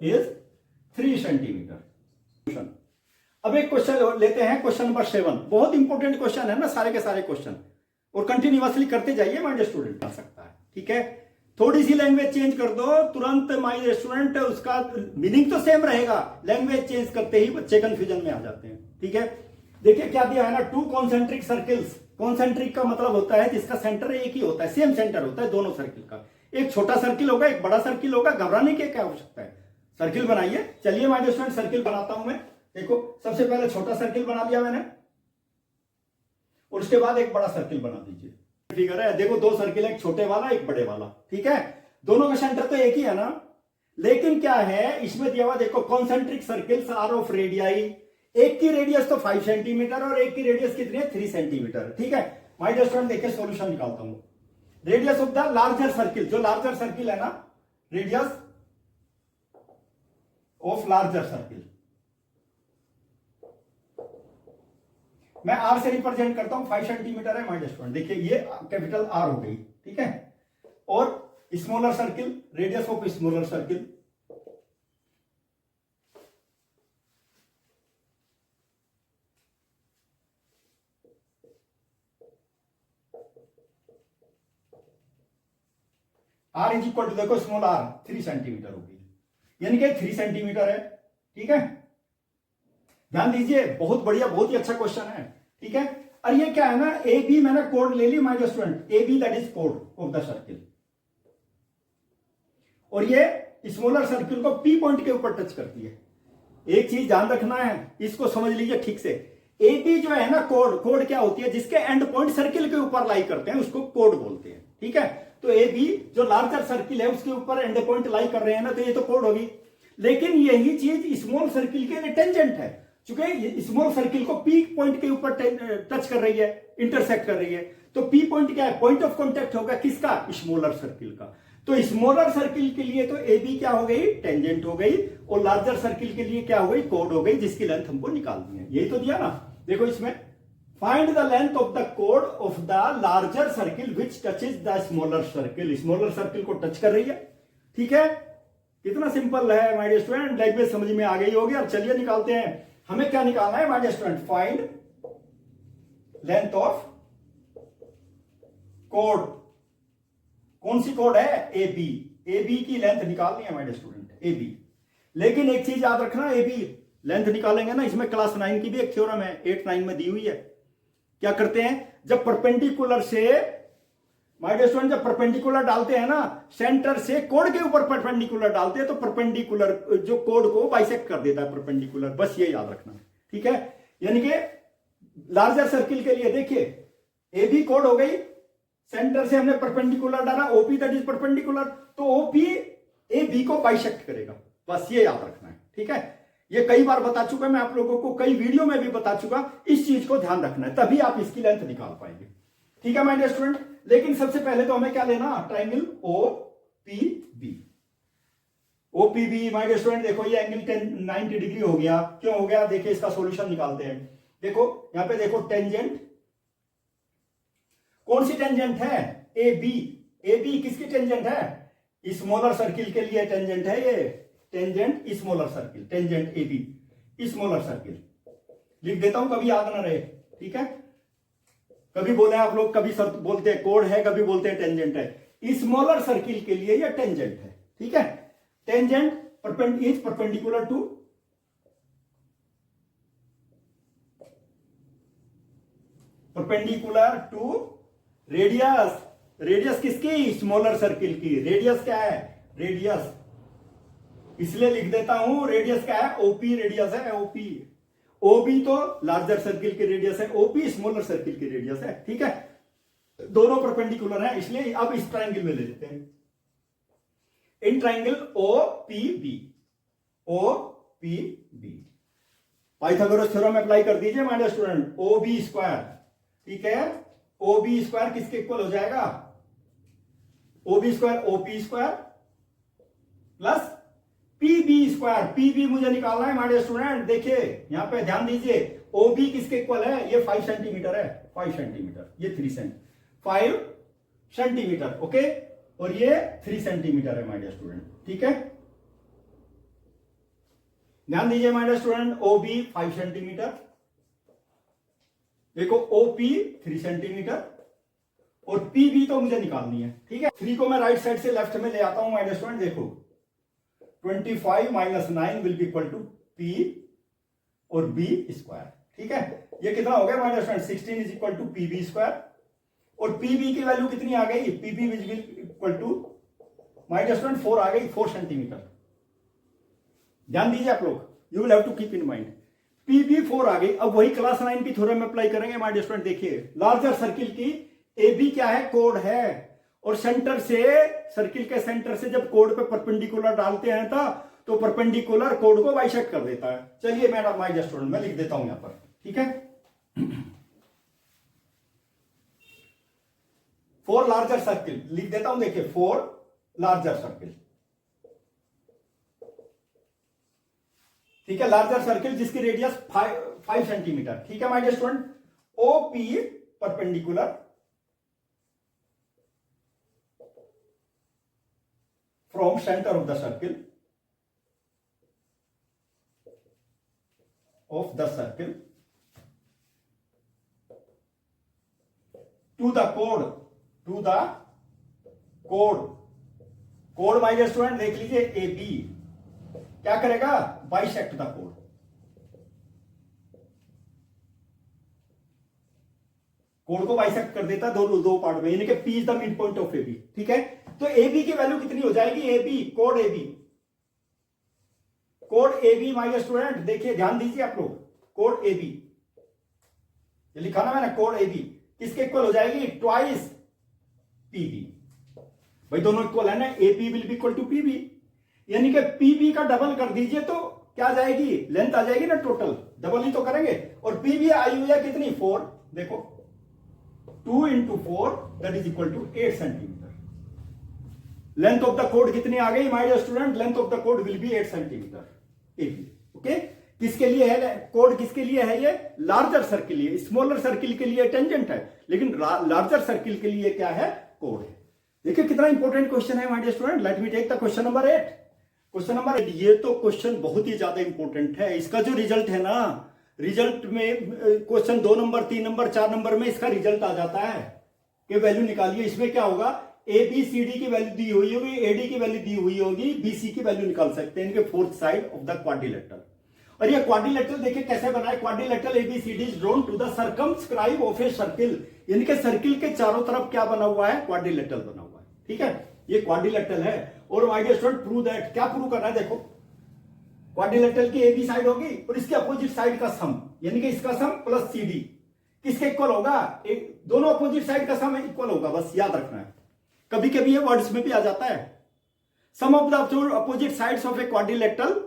S1: is 3 centimetre. अब एक क्वेश्चन लेते हैं, क्वेश्चन नंबर 7, बहुत इंपॉर्टेंट क्वेश्चन है ना, सारे के सारे क्वेश्चन, और कंटिन्यूअसली करते जाइए माय डियर स्टूडेंट, कर सकता है, ठीक है। थोड़ी सी लैंग्वेज चेंज कर दो तुरंत माय डियर स्टूडेंट, उसका मीनिंग तो सेम रहेगा, लैंग्वेज चेंज करते ही बच्चे कंफ्यूजन में आ जाते हैं, ठीक है। देखिए क्या दिया है ना, 2 कॉन्सेंट्रिक सर्किल्स, कॉन्सेंट्रिक का मतलब होता है जिसका सेंटर एक ही होता है, सेम सेंटर होता है दोनों सर्किल का, एक छोटा सर्किल होगा एक बड़ा सर्किल होगा, घबराने की क्या आवश्यकता है, सर्किल बनाइए। चलिए माय डियर स्टूडेंट सर्किल बनाता हूं मैं, देखो सबसे पहले छोटा सर्किल बना लिया मैंने, और उसके बाद एक बड़ा सर्किल बना दीजिए, फिगर है, देखो 2 सर्किल है, एक छोटे वाला एक बड़े वाला, ठीक है, दोनों का सेंटर तो एक ही है ना, लेकिन क्या है इसमें दिया हुआ, देखो concentric circles are of radii, एक की रेडियस तो 5 सेंटीमीटर और एक की रेडियस कितनी है 3 सेंटीमीटर, ठीक है। माय डियर स्टूडेंट देखिए सॉल्यूशन निकालता हूं, radius of the larger circle, जो लार्जर सर्किल है ना, रेडियस ऑफ लार्जर सर्किल, मैं आर से रिप्रेजेंट करता हूं, 5 सेंटीमीटर है माय डियर स्टूडेंट, देखिए ये कैपिटल आर हो गई, ठीक है। और smaller circle, radius of smaller circle R is equal to, देखो स्मॉल आर 3 सेंटीमीटर होगी, यानी कि 3 सेंटीमीटर है, ठीक है। ध्यान दीजिए, बहुत बढ़िया, बहुत ही अच्छा क्वेश्चन है, ठीक है। और ये क्या है ना, ए बी मैंने कोड ले ली my dear student, A B that is कोड ऑफ द सर्किल, और ये स्मॉलर सर्किल को पी पॉइंट के ऊपर टच करती है। एक चीज ध्यान रखना है, इसको समझ लीजिए ठीक से, ए बी जो है ना, कोड, कोड क्या होती है, जिसके एंड पॉइंट सर्किल के ऊपर लाई करते हैं उसको कोड बोलते हैं, ठीक है। तो ए बी जो लार्जर सर्किल है उसके ऊपर एंड पॉइंट लाई कर रहे हैं ना, तो ये तो कोड होगी। लेकिन यही चीज स्मॉल सर्किल के लिए टेंजेंट है, क्योंकि स्मॉल सर्किल को पी पॉइंट के ऊपर टच कर रही है, इंटरसेक्ट कर रही है। तो पी पॉइंट क्या है, पॉइंट ऑफ कॉन्टेक्ट होगा किसका, स्मॉलर सर्किल का। तो स्मॉलर सर्किल के लिए तो ए बी क्या हो गई, टेंजेंट हो गई, और लार्जर सर्किल के लिए क्या हो गई, कोड हो गई, जिसकी लेंथ हमको निकालनी है। यही तो दिया ना, देखो इसमें, find the length of the code of the larger circle which touches the smaller circle. Smaller circle को टच कर रही है, ठीक है। कितना सिंपल है माय डियर स्टूडेंट, लैंग्वेज समझ में आ गई होगी। अब चलिए निकालते हैं, हमें क्या निकालना है my dear student, find length of कोड। कौन सी कोड है, ए बी। ए बी की लेंथ निकालनी है my dear student, A B. लेकिन एक चीज याद रखना, ए बी लेंथ निकालेंगे ना, इसमें क्लास 9 की भी एक थ्योरम है, 8-9 में दी हुई है। क्या करते हैं, जब परपेंडिकुलर से माय डियर स्टूडेंट, जब परपेंडिकुलर डालते हैं ना, सेंटर से कोड के ऊपर परपेंडिकुलर डालते हैं, तो परपेंडिकुलर जो कोड को बाइसेक्ट कर देता है परपेंडिकुलर, बस ये याद रखना, ठीक है। यानी कि लार्जर सर्किल के लिए देखिए, ए बी कोड हो गई, सेंटर से हमने परपेंडिकुलर डाला, ओपी दैट इज परपेंडिकुलर, तो ओपी ए बी को बाइसेक्ट करेगा, बस ये याद रखना है, ठीक है। ये कई बार बता चुका मैं आप लोगों को, कई वीडियो में भी बता चुका, इस चीज को ध्यान रखना है, तभी आप इसकी लेंथ निकाल पाएंगे, ठीक है माय डियर स्टूडेंट। लेकिन सबसे पहले तो हमें क्या लेना, triangle O P B. O P B my dear student, देखो ये एंगल 90 डिग्री हो गया, क्यों हो गया, देखिए इसका सॉल्यूशन निकालते हैं। देखो यहां पे देखो, टेंजेंट, कौन सी टेंजेंट है, ए बी। ए बी किसकी टेंजेंट है, स्मॉलर सर्किल के लिए टेंजेंट है ये, tangent smaller circle, tangent A B smaller circle. लिख देता हूं, कभी याद ना रहे, ठीक है। कभी बोले आप लोग, कभी बोलते हैं कोड है, कभी बोलते हैं टेंजेंट है। स्मॉलर सर्किल के लिए यह टेंजेंट है, ठीक है। Tangent is perpendicular to radius. Radius किसकी, स्मॉलर सर्किल की। रेडियस क्या है, रेडियस, इसलिए लिख देता हूं, रेडियस क्या है, ओपी रेडियस है, ओपी। ओबी तो लार्जर सर्किल की रेडियस है, ओपी स्मॉलर सर्किल की रेडियस है, ठीक है। दोनों परपेंडिकुलर है, इसलिए अब इस ट्राइंगल में ले लेते हैं, in triangle O P B, O P B. Pythagoras theorem apply कर दीजिए my dear student, O B square, ठीक है। ओ बी स्क्वायर किसके इक्वल हो जाएगा, O B square O P square plus P B square. P B मुझे निकालना है माय डियर स्टूडेंट, देखिए यहां पे ध्यान दीजिए, ओ बी किसके इक्वल है, ये 5 सेंटीमीटर है, 5 सेंटीमीटर, ये 5 सेंटीमीटर, ओके, और ये 3 सेंटीमीटर है माय डियर स्टूडेंट, ठीक है। ध्यान दीजिए my dear student, O B 5 centimetre, देखो ओ पी 3 सेंटीमीटर, और पी बी तो मुझे निकालनी है, ठीक है। 3 को मैं राइट साइड से लेफ्ट में ले आता हूं माय डियर स्टूडेंट, देखो 25 - 9 will be equal to P और बी स्क्वायर, ठीक है। ये कितना हो गया माय डियर स्टूडेंट, 16 is equal to P B square, और पी बी की वैल्यू कितनी आ गई, P B will be equal to my dear student 4 आ गई, 4 सेंटीमीटर। ध्यान दीजिए आप लोग, you will have to keep in mind, P B 4 आ गई। अब वही क्लास 9 की थ्योरम में अप्लाई करेंगे माय डियर स्टूडेंट। देखिए लार्जर सर्किल की ए बी क्या है, कोड है, और सेंटर से, सर्किल के सेंटर से जब कोड पे परपेंडिकुलर डालते हैं तो परपेंडिकुलर कोड को बाइसेक्ट कर देता है। चलिए मैडम माय डियर स्टूडेंट, मैं लिख देता हूं यहां पर, ठीक है। 4 लार्जर सर्किल लिख देता हूं, देखिए 4 लार्जर सर्किल, ठीक है। लार्जर सर्किल जिसकी रेडियस 5 सेंटीमीटर, ठीक है my dear student. O P perpendicular from center of the circle to the code my dear student, देख लीजिए ए बी क्या करेगा, बाइसेक्ट द कोड, कोड को बाइसेक्ट कर देता है दो पार्ट में, यानी कि P is the mid point of A B, ठीक है। तो ए बी की वैल्यू कितनी हो जाएगी, ए बी कोड ए बी, कोड A B my dear student, देखिए ध्यान दीजिए आप लोग, कोड ए बी ये लिखा ना मैंने, कोड ए बी किसके इक्वल हो जाएगी, ट्वाइस पी बी। भाई दोनों इक्वल है ना, A P will be equal to P B, यानी कि पी बी का डबल कर दीजिए तो क्या आ जाएगी, लेंथ आ जाएगी ना टोटल, डबल ही तो करेंगे। और पी बी आई हुई है कितनी, 4, देखो 2 into 4 that is equal to 8 centimetre. Length of the कोड कितनी आ गई my dear student, length of the कोड will be 8 centimetre A B. Okay, किसके लिए है कोड, किसके लिए है ये, लार्जर सर्किल के लिए। स्मॉलर सर्किल के लिए टेंजेंट है, लेकिन लार्जर सर्किल के लिए क्या है, कोड है। देखिए कितना इंपॉर्टेंट क्वेश्चन है my dear student. Let me take the question number 8। Question number 8, ये तो क्वेश्चन बहुत ही ज्यादा इंपॉर्टेंट है। इसका जो रिजल्ट है ना, रिजल्ट में क्वेश्चन 2 नंबर 3 नंबर 4 नंबर में इसका रिजल्ट आ जाता है कि वैल्यू निकालिए। इसमें क्या होगा, ए बी सी डी की वैल्यू दी हुई होगी, एडी की वैल्यू दी हुई होगी, बी सी की वैल्यू निकाल सकते हैं इनके fourth side of the quadrilateral. और ये क्वाड्रिलेटरल देखिए कैसे बना है, quadrilateral ABCD is drawn to the circumscribe of a circle, यानी कि सर्किल के चारों तरफ क्या बना हुआ है, क्वाड्रिलेटरल बना हुआ है। ठीक है, ये क्वाड्रिलेटरल है। और my dear student prove that, क्या प्रूव करना है, देखो क्वाड्रिलेटरल की एबी साइड होगी और इसके अपोजिट साइड का सम, यानी कि इसका सम प्लस सी डी किसके इक्वल होगा, दोनों अपोजिट साइड का सम इक्वल होगा, बस याद रखना है। कभी कभी ये वर्ड्स में भी आ जाता है, sum of the opposite sides of a quadrilateral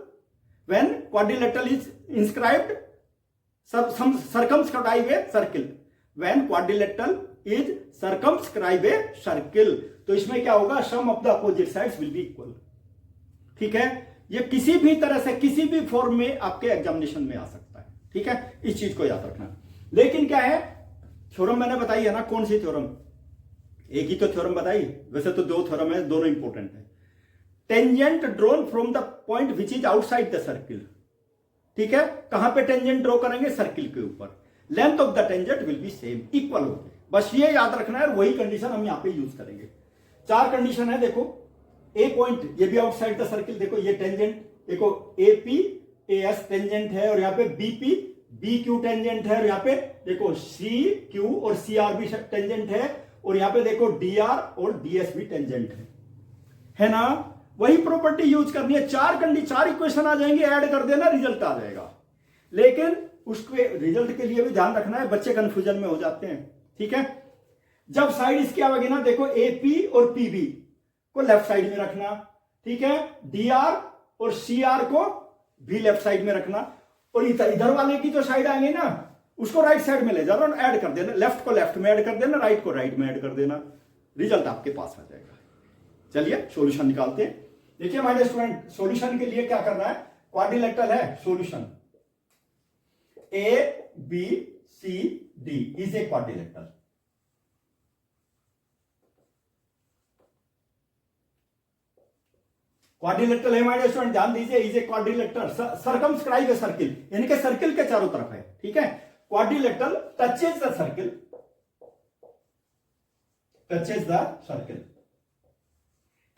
S1: when quadrilateral is inscribed circumscribe a circle, when quadrilateral is circumscribe a circle, तो इसमें क्या होगा, sum of the opposite sides will be equal। ठीक है, ये किसी भी तरह से किसी भी फॉर्म में आपके एग्जामिनेशन में आ सकता है। ठीक है, इस चीज को याद रखना। लेकिन क्या है, थ्योरम मैंने बताई है ना, कौन सी थ्योरम, एक ही तो थ्योरम बताई, वैसे तो 2 थ्योरम है, दोनों इंपॉर्टेंट है। Tangent drawn from the point which is outside the circle. ठीक है, कहां पे टेंजेंट ड्रॉ करेंगे, सर्किल के ऊपर। Length of the tangent will B same, equal होगी, बस ये याद रखना है। वही कंडीशन हम यहां पे यूज करेंगे। 4 कंडीशन है, देखो ए पॉइंट ये भी आउटसाइड द सर्किल, देखो ये टेंजेंट, देखो A P A S tangent है, और यहां पे B P B Q tangent है, और यहां पे देखो सी क्यू और सी आर भी टेंजेंट है, और यहां पे देखो डी आर और डी एस भी टेंजेंट है ना। वही प्रॉपर्टी यूज करनी है। 4 इक्वेशन आ जाएंगे, ऐड कर देना, रिजल्ट आ जाएगा। लेकिन उसके रिजल्ट के लिए भी ध्यान रखना है, बच्चे कंफ्यूजन में हो जाते हैं। ठीक है, जब साइड इसकी आवेगी ना, देखो ए पी और पी बी को लेफ्ट साइड में रखना, ठीक है, डी आर और सी आर को भी लेफ्ट साइड में रखना, और इधर वाले की जो साइड आएंगे ना, उसको राइट साइड में ले जाना, ऐड कर देना, लेफ्ट को लेफ्ट में ऐड कर देना, राइट को राइट में ऐड कर देना, रिजल्ट आपके पास आ जाएगा। चलिए सॉल्यूशन निकालते हैं। देखिए हमारे स्टूडेंट, सॉल्यूशन के लिए क्या करना है, क्वाड्रिलेटरल है, solution A B C D is a quadrilateral. Quadrilateral है हमारे स्टूडेंट, ध्यान दीजिए, is a quadrilateral circumscribe a circle, यानी कि सर्किल के चारों तरफ है। ठीक है, quadrilateral touches the circle, touches the circle.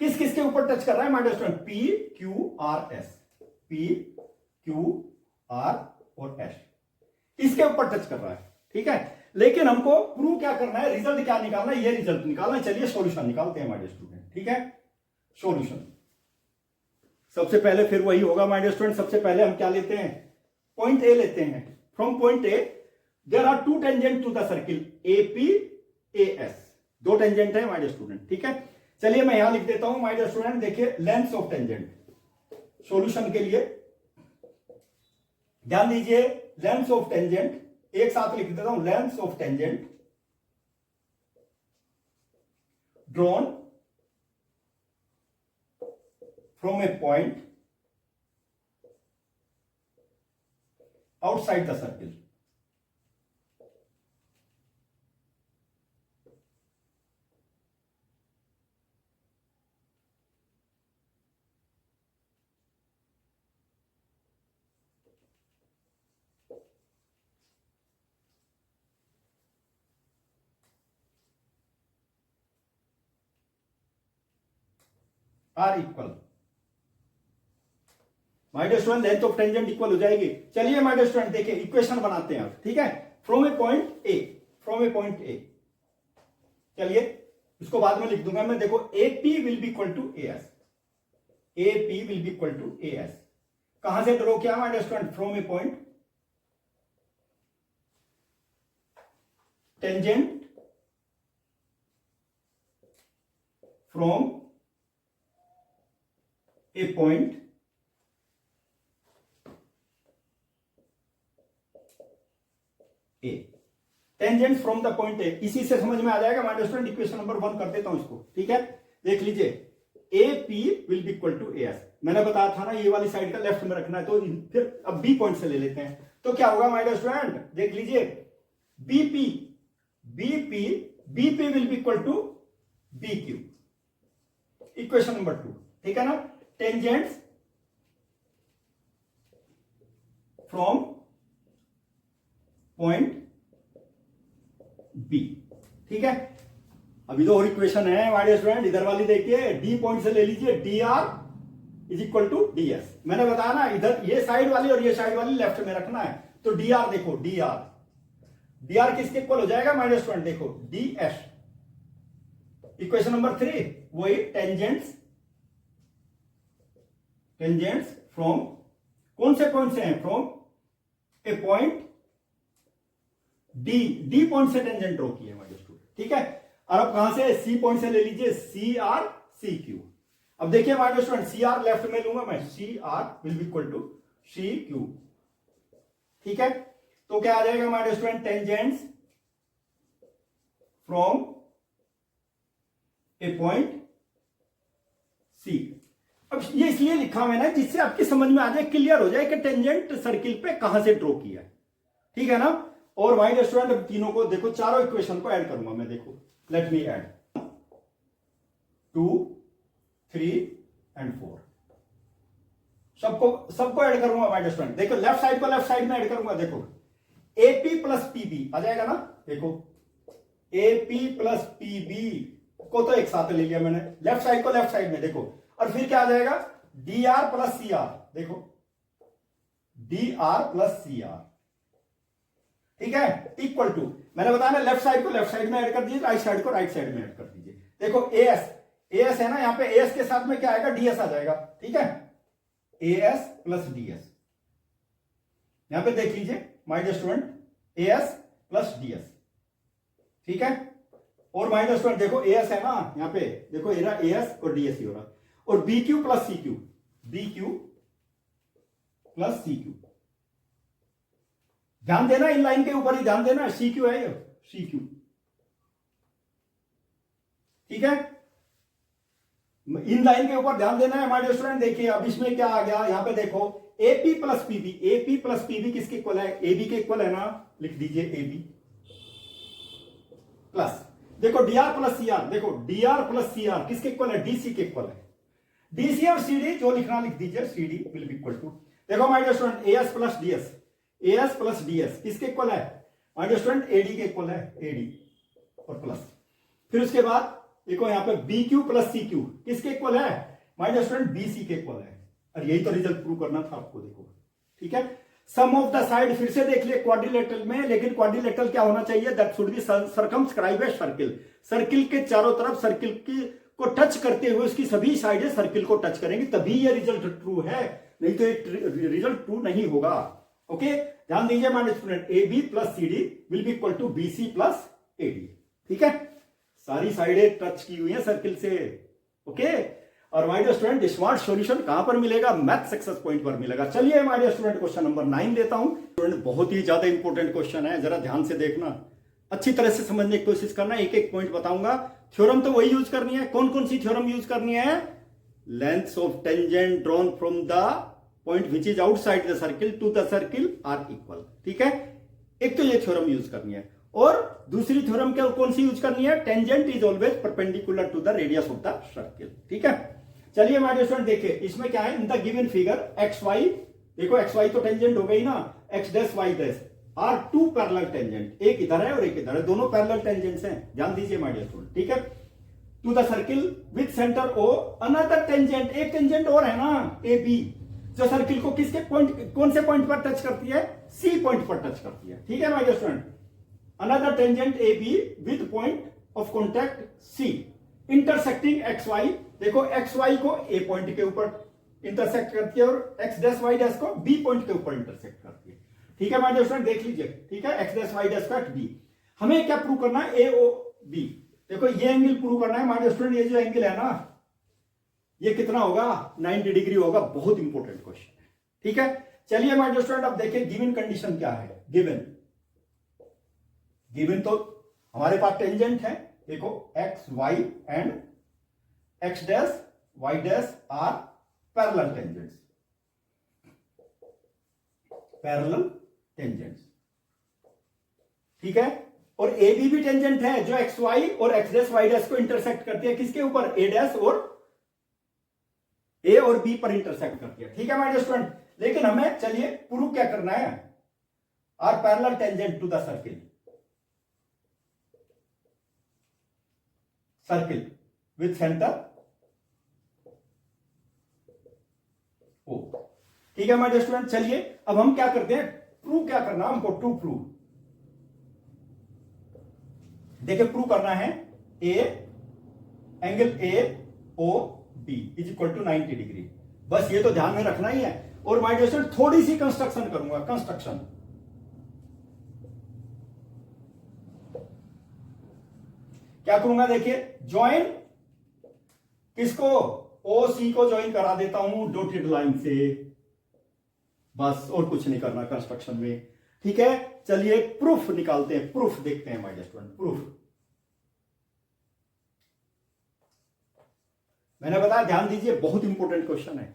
S1: किस किस के ऊपर टच कर रहा है हमारे student, P Q R S, P Q R और एस, इसके ऊपर टच कर रहा है। ठीक है, लेकिन हमको प्रूव क्या करना है, रिजल्ट क्या निकालना है, ये रिजल्ट निकालना है। चलिए सॉल्यूशन निकालते हैं हमारे स्टूडेंट। ठीक है, सॉल्यूशन सबसे पहले फिर वही होगा हमारे स्टूडेंट। सबसे पहले हम क्या लेते हैं, पॉइंट ए लेते हैं। From point A there are 2 tangent to the circle A P A S, 2 tangent है हमारे स्टूडेंट। ठीक है, चलिए मैं यहां लिख देता हूं माय डियर स्टूडेंट। देखिए लेंथ ऑफ टेंजेंट, सॉल्यूशन के लिए ध्यान दीजिए, लेंथ ऑफ टेंजेंट एक साथ लिख देता हूं, length of tangent drawn from a point outside the circle. Are equal, my dear student length of tangent equal हो जाएगी। चलिए माय डियर स्टूडेंट देखिए इक्वेशन बनाते हैं आप। ठीक है, from a point A, from a point A, चलिए इसको बाद में लिख दूंगा मैं। देखो A P will be equal to A S, A P will be equal to A S. कहां से ड्रॉ किया my dear student, from a point tangent from a point A, tangent from the point A, इसी से समझ में आ जाएगा माय स्टूडेंट। इक्वेशन नंबर 1 कर देता हूं इसको, ठीक है। देख लीजिए, A P will be equal to A S. मैंने बताया था ना ये वाली साइड का लेफ्ट में रखना है, तो फिर अब बी पॉइंट से ले लेते हैं। तो क्या होगा माय स्टूडेंट, देख लीजिए, BP BP BP will be equal to B Q, equation number 2, ठीक है ना। टेंजेंट्स फ्रॉम पॉइंट बी, ठीक है। अभी तो और इक्वेशन है माय स्टूडेंट, इधर वाली देखिए, डी पॉइंट से ले लीजिए, D R is equal to D S. मैंने बताया ना, इधर ये साइड वाली और ये साइड वाली लेफ्ट में रखना है। तो डी आर देखो, डी आर किसके इक्वल हो जाएगा माय स्टूडेंट, देखो डी एस। इक्वेशन नंबर 3 वही टेंजेंट्स फ्रॉम, कौन से पॉइंट से हैं, from a point D point से टेंजेंट ड्रॉ किए हमारे स्टूडेंट, ठीक है। और अब कहां से, सी पॉइंट से ले लीजिए, सी आर सी क्यू। अब देखिए हमारे स्टूडेंट, सी आर लेफ्ट में लूंगा मैं, C R will be equal to C Q, ठीक है। तो क्या आ जाएगा हमारे student, tangents from a point C. अब ये इसलिए लिखा मैंने जिससे आपकी समझ में आ जाए, क्लियर हो जाए कि टेंजेंट सर्किल पे कहां से ड्रॉ किया है, ठीक है ना। और माय स्टूडेंट, तीनों को देखो, चारों इक्वेशन को ऐड करूंगा मैं, देखो लेट मी ऐड 2 3 एंड 4, सबको ऐड करूंगा माय स्टूडेंट। देखो लेफ्ट साइड को लेफ्ट साइड में ऐड करूंगा, देखो एपी प्लस पीबी आ जाएगा ना, देखो एपी प्लस पीबी को तो एक साथ ले लिया मैंने, लेफ्ट साइड को लेफ्ट साइड में देखो। और फिर क्या आ जाएगा, D R plus C R, देखो D R plus C R, ठीक है, इक्वल टू, मैंने बताया ना, लेफ्ट साइड को लेफ्ट साइड में ऐड कर दीजिए, राइट साइड को राइट साइड में ऐड कर दीजिए। देखो एएस है ना, यहां पे एएस के साथ में क्या आएगा, डीएस आ जाएगा, ठीक है, एएस प्लस डीएस। यहां पे देख लीजिए my student, AS plus DS, ठीक है। और माय स्टूडेंट देखो, एएस है ना यहां पे, देखो एएस और डीएस ही हो रहा, और B Q plus C Q, B Q plus C Q. ध्यान देना, इन लाइन के ऊपर ही ध्यान देना, सी क्यू है ये, सी क्यू, ठीक है। इन लाइन के ऊपर ध्यान देना है हमारे स्टूडेंट। देखिए अब इसमें क्या आ गया, यहां पे देखो AP plus PB, AP plus PB किसके इक्वल है, एबी के इक्वल है ना, लिख दीजिए एबी प्लस, देखो डीआर प्लस सीआर, देखो डीआर प्लस सीआर किसके इक्वल है, डीसी के इक्वल है। डीसी और सीडी जो लिखना लिख दीजिए, CD will be equal to, देखो my dear student, AS plus DS, AS plus DS किसके इक्वल है माय डियर स्टूडेंट, एडी के इक्वल है, एडी और प्लस। फिर उसके बाद देखो यहां पे B Q plus C Q किसके इक्वल है माय डियर स्टूडेंट, बीसी के इक्वल है। और यही तो रिजल्ट प्रूव करना था आपको, देखो ठीक है। सम ऑफ द साइड फिर से देख लिए क्वाड्रिलेटरल में, लेकिन क्वाड्रिलेटरल क्या होना चाहिए, that should B circumscribe a circle, circle के चारों तरफ सर्किल की को टच करते हुए उसकी सभी साइडें सर्किल को टच करेंगी, तभी ये रिजल्ट ट्रू है, नहीं तो ये रिजल्ट ट्रू नहीं होगा। ओके, ध्यान दीजिए my student, A B plus C D will be equal to B C plus A D, ठीक है। सारी साइडें टच की हुई है सर्किल से, ओके। और my dear student smart solution कहां पर मिलेगा, मैथ सक्सेस पॉइंट पर मिलेगा। चलिए my dear student question number 9 लेता हूं। स्टूडेंट बहुत ही ज्यादा इंपॉर्टेंट क्वेश्चन है, जरा ध्यान से देखना, अच्छी तरह से समझने की कोशिश करना, एक एक पॉइंट बताऊंगा। थ्योरम तो वही यूज करनी है, कौन कौन सी थ्योरम यूज करनी है, lengths of tangent drawn from the point which is outside the circle to the circle are equal, ठीक है। एक तो ये थ्योरम यूज करनी है, और दूसरी थ्योरम क्या कौन सी यूज करनी है, tangent is always perpendicular to the radius of the circle, ठीक है। चलिए हमारे स्टूडेंट देखिए इसमें क्या है, in the given figure X Y, देखो एक्स वाई तो टेंजेंट हो गई ना, X dash Y dash are two parallel tangent, एक इधर है और एक इधर है, दोनों पैरेलल टेंजेंट्स हैं, ध्यान दीजिए माय डियर स्टूडेंट, ठीक है। To the circle with centre O another tangent, एक टेंजेंट और है ना ए बी, जो सर्किल को किसके पॉइंट, कौन से पॉइंट पर टच करती है, सी पॉइंट पर टच करती है, ठीक है my dear student. Another tangent A B with point of contact C intersecting X Y, देखो एक्स वाई को ए पॉइंट के ऊपर इंटरसेक्ट करती है और एक्स डैश वाई डैश को बी पॉइंट के ऊपर इंटरसेक्ट करती है, ठीक है माय डियर स्टूडेंट, देख लीजिए, ठीक है, एक्स डैश वाई डैश का बी। हमें क्या प्रूव करना है, ए ओ बी। देखो ये एंगल प्रूव करना है माय स्टूडेंट, ये जो एंगल है ना ये कितना होगा, 90 डिग्री होगा। बहुत इंपॉर्टेंट क्वेश्चन है, ठीक है। चलिए माय स्टूडेंट अब देखिए गिवन कंडीशन क्या है। गिवन तो हमारे पास टेंजेंट है, देखो X Y and X dash Y dash are parallel tangents, ठीक है। और ए बी भी टेंजेंट है जो एक्स वाई और एक्स डैश वाई डैश को इंटरसेक्ट करती है, किसके ऊपर, ए डैश और ए और बी पर इंटरसेक्ट करती है, ठीक है माय डियर स्टूडेंट। लेकिन हमें चलिए प्रूव क्या करना है, are parallel tangent to the circle with centre O, ठीक है माय डियर स्टूडेंट। चलिए अब हम क्या करते हैं, प्रूव क्या करना हमको, टू प्रूव, देखिए प्रूव करना है angle A O B is equal to 90 degree. बस ये तो ध्यान में रखना ही है। और माय डियर स्टूडेंट थोड़ी सी कंस्ट्रक्शन करूंगा, कंस्ट्रक्शन क्या करूंगा, देखिए ज्वाइन किसको, ओ सी को ज्वाइन करा देता हूं डॉटेड लाइन से, बस और कुछ नहीं करना कंस्ट्रक्शन में, ठीक है। चलिए प्रूफ निकालते हैं, प्रूफ देखते हैं माय डियर स्टूडेंट। प्रूफ मैंने बताया, ध्यान दीजिए बहुत इंपॉर्टेंट क्वेश्चन है।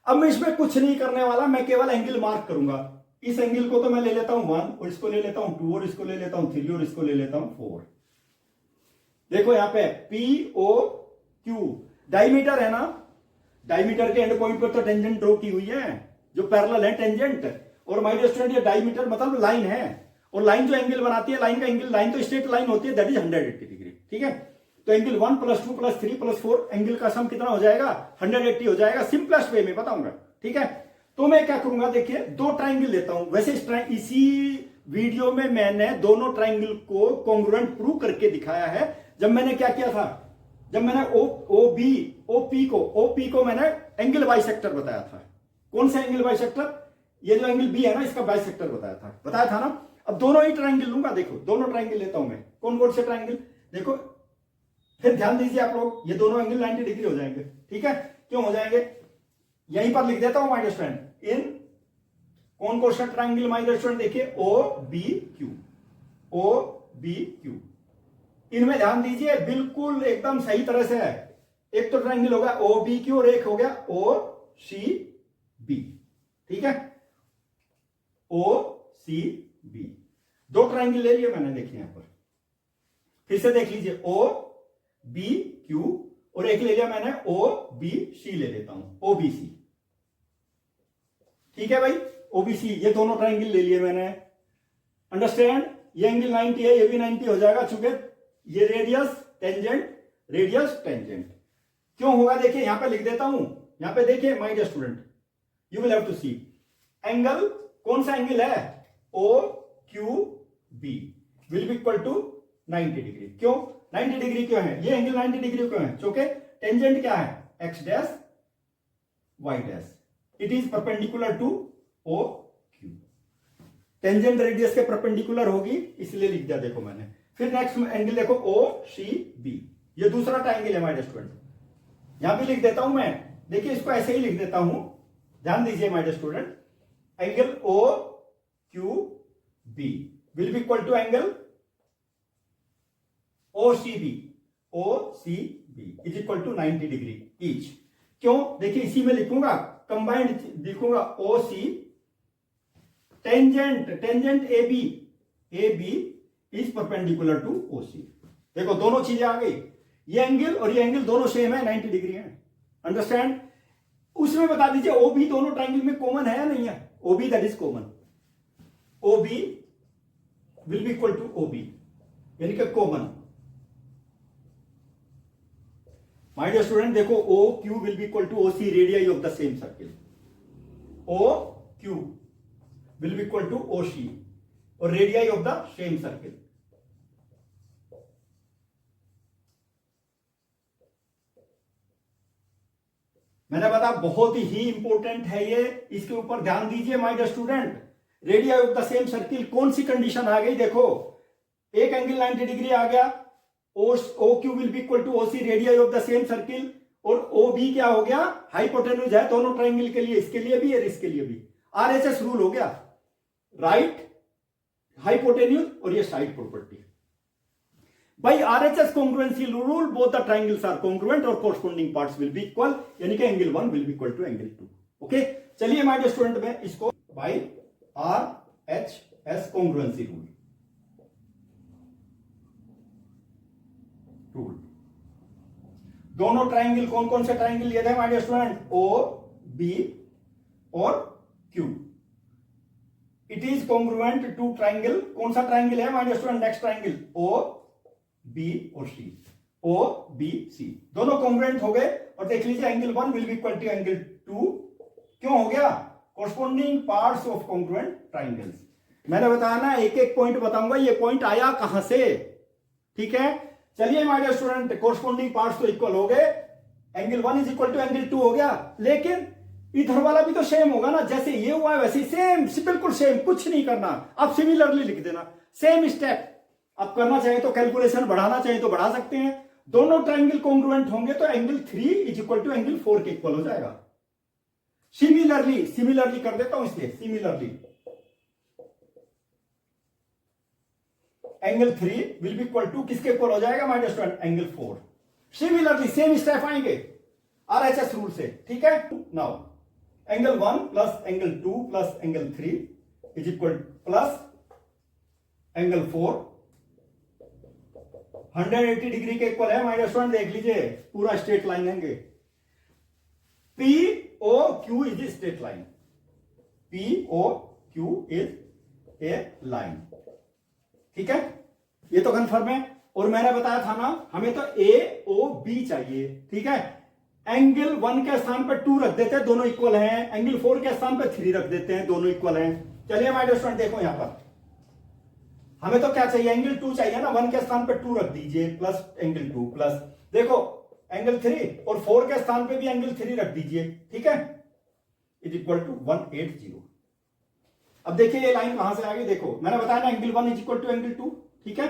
S1: अब मैं इसमें कुछ नहीं करने वाला, मैं केवल एंगल मार्क करूंगा। इस एंगल को तो मैं ले लेता हूं 1 और इसको ले लेता हूं 2 और इसको ले लेता हूं 3 और इसको ले लेता हूं 4। देखो यहां पे पी ओ क्यू डायमीटर है ना, डायमीटर के एंड पॉइंट पर तो टेंजेंट ड्रॉ की हुई है जो पैरेलल है टेंजेंट। और माय डियर स्टूडेंट ये डायमीटर मतलब लाइन है, और लाइन जो एंगल बनाती है, लाइन का एंगल, लाइन तो स्ट्रेट लाइन होती है, दैट इज 180 डिग्री, ठीक है। तो एंगल 1 + 2 + 3 + 4 एंगल का सम कितना हो जाएगा, 180 हो जाएगा। सिंपलेस्ट वे में बताऊंगा, ठीक है। तो मैं क्या करूंगा, देखिए दो ट्राइंगल लेता हूं। वैसे इसी वीडियो में मैंने दोनों ट्राइंगल को कॉन्ग्रुएंट प्रूव करके दिखाया है। जब मैंने क्या किया था, जब मैंने ओपी को मैंने एंगल बाइसेक्टर बताया था। कौन सा एंगल बाइसेक्टर, ये जो एंगल बी है ना इसका बाइसेक्टर बताया था ना। अब दोनों ही ट्राइंगल लूंगा, देखो दोनों ट्राइंगल लेता हूं मैं। कौन से ट्राइंगल, देखो फिर ध्यान दीजिए आप लोग, ये दोनों एंगल 90 डिग्री हो जाएंगे, ठीक है। क्यों हो जाएंगे, यहीं पर लिख देता हूं माय डियर स्टूडेंट। इन कौन सा ट्राइंगल माय डियर स्टूडेंट, देखिए ओ बी क्यू, इनमें ध्यान दीजिए बिल्कुल एकदम सही तरह से है। एक तो ट्राइंगल होगा ओ बी क्यू और एक हो गया ओ सी बी, ठीक है, ओ सी बी। दो ट्राइंगल ले लिए मैंने, देखिए यहां पर फिर से देख लीजिए, ओ बी क्यू और एक ले लिया मैंने ओ बी सी, ले लेता हूं ओबीसी, ठीक है भाई, ओबीसी। ये दोनों ट्राइंगल ले लिए मैंने, अंडरस्टैंड। ये एंगल 90 है, ये भी 90 हो जाएगा, चूंकि ये रेडियस टेंजेंट क्यों होगा, देखिए यहां पे लिख देता हूं। यहां पे देखिए my dear student, you will have to see angle, कौन सा एंगल है, O Q B will be equal to 90 degree. क्यों 90 डिग्री क्यों है, ये एंगल 90 डिग्री क्यों है, क्योंकि टेंजेंट क्या है, X dash Y dash, it is perpendicular to O Q. Tangent radius के परपेंडिकुलर होगी, इसलिए लिख दिया देखो मैंने। फिर नेक्स्ट एंगल देखो ओ सी बी, ये दूसरा ट्राइंगल है माय डियर स्टूडेंट, यहां भी लिख देता हूं मैं। देखिए इसको ऐसे ही लिख देता हूं, ध्यान दीजिए my dear student. Angle O Q B will be equal to angle OCB is equal to 90 degree each. क्यों, देखिए इसी में लिखूंगा, कंबाइंड लिखूंगा OC tangent AB is perpendicular to OC। देखो दोनों चीजें आ गई, ये एंगल और ये एंगल दोनों सेम है, 90 डिग्री है, अंडरस्टैंड। उसमें बता दीजिए OB दोनों ट्राइंगल में कॉमन है या नहीं है, OB that is common, OB will be equal to OB यानी कि कॉमन। माय डियर स्टूडेंट देखो OQ will be equal to OC radius of the same circle, OQ will be equal to OC और radius of the same circle. मैंने बताया बहुत ही इंपॉर्टेंट है ये, इसके ऊपर ध्यान दीजिए my dear student. Radius of the same circle, कौन सी कंडीशन आ गई, देखो एक एंगल 90 डिग्री आ गया, O Q will be equal to O C radius of the same circle, और ओ बी क्या हो गया, हाइपोटेन्यूज है दोनों ट्राइंगल के लिए, इसके लिए भी और इसके लिए भी। आरएचएस रूल हो गया, राइट हाइपोटेन्यूज और ये side property. By RHS congruency rule both the triangles are congruent और corresponding parts will be equal, यानी कि angle 1 will be equal to angle 2। Okay, चलिए माय डियर स्टूडेंट में इसको बाई आरएचएस कॉन्ग्रुएंसी रूल दोनों ट्राइंगल, कौन कौन से ट्राइंगल ये थे my dear student, O B और Q, it is congruent to triangle, कौन सा ट्राइंगल है my dear student, next triangle O B और सी, ओ बी सी दोनों कॉन्ग्रुएंट हो गए। और देख लीजिए angle 1 will be equal to angle 2, क्यों हो गया, corresponding parts of congruent triangles. मैंने बताया ना, एक एक पॉइंट बताऊंगा, ये पॉइंट आया कहां से, ठीक है। चलिए my dear student, corresponding parts तो इक्वल हो गए, angle 1 is equal to angle 2 हो गया, लेकिन इधर वाला भी तो सेम होगा ना, जैसे ये हुआ है वैसे सेम, बिल्कुल सेम, कुछ नहीं करना, आप सिमिलरली लिख देना, सेम स्टेप। आप करना चाहे तो कैलकुलेशन बढ़ाना चाहे तो बढ़ा सकते हैं। दोनों ट्राइंगल कॉन्ग्रुएंट होंगे तो angle 3 is equal to angle 4 के इक्वल हो जाएगा। सिमिलरली कर देता हूं, इसलिए similarly angle 3 will be equal to किसके इक्वल हो जाएगा my dear student, angle 4। Similarly same step आएंगे आरएचएस रूल से, ठीक है। Now angle 1 plus angle 2 plus angle 3 is equal plus angle 4 180 degree के इक्वल है माय डियर स्टूडेंट, देख लीजिए पूरा स्ट्रेट लाइन है, P O Q is straight line, P O Q is a line, ठीक है, ये तो कंफर्म है। और मैंने बताया था ना, हमें तो ए ओ बी चाहिए, ठीक है। एंगल 1 के स्थान पर 2 रख देते हैं, दोनों इक्वल हैं, एंगल 4 के स्थान पर 3 रख देते हैं, दोनों इक्वल हैं। चलिए माय डियर स्टूडेंट देखो यहां पर हमें तो क्या चाहिए, एंगल 2 चाहिए ना, 1 के स्थान पर 2 रख दीजिए प्लस एंगल 2 प्लस, देखो एंगल 3 और 4 के स्थान पे भी एंगल 3 रख दीजिए, ठीक है, इज इक्वल टू 180। अब देखिए ये लाइन कहां से आ गई, देखो मैंने बताया ना angle 1 is equal to angle 2, ठीक है।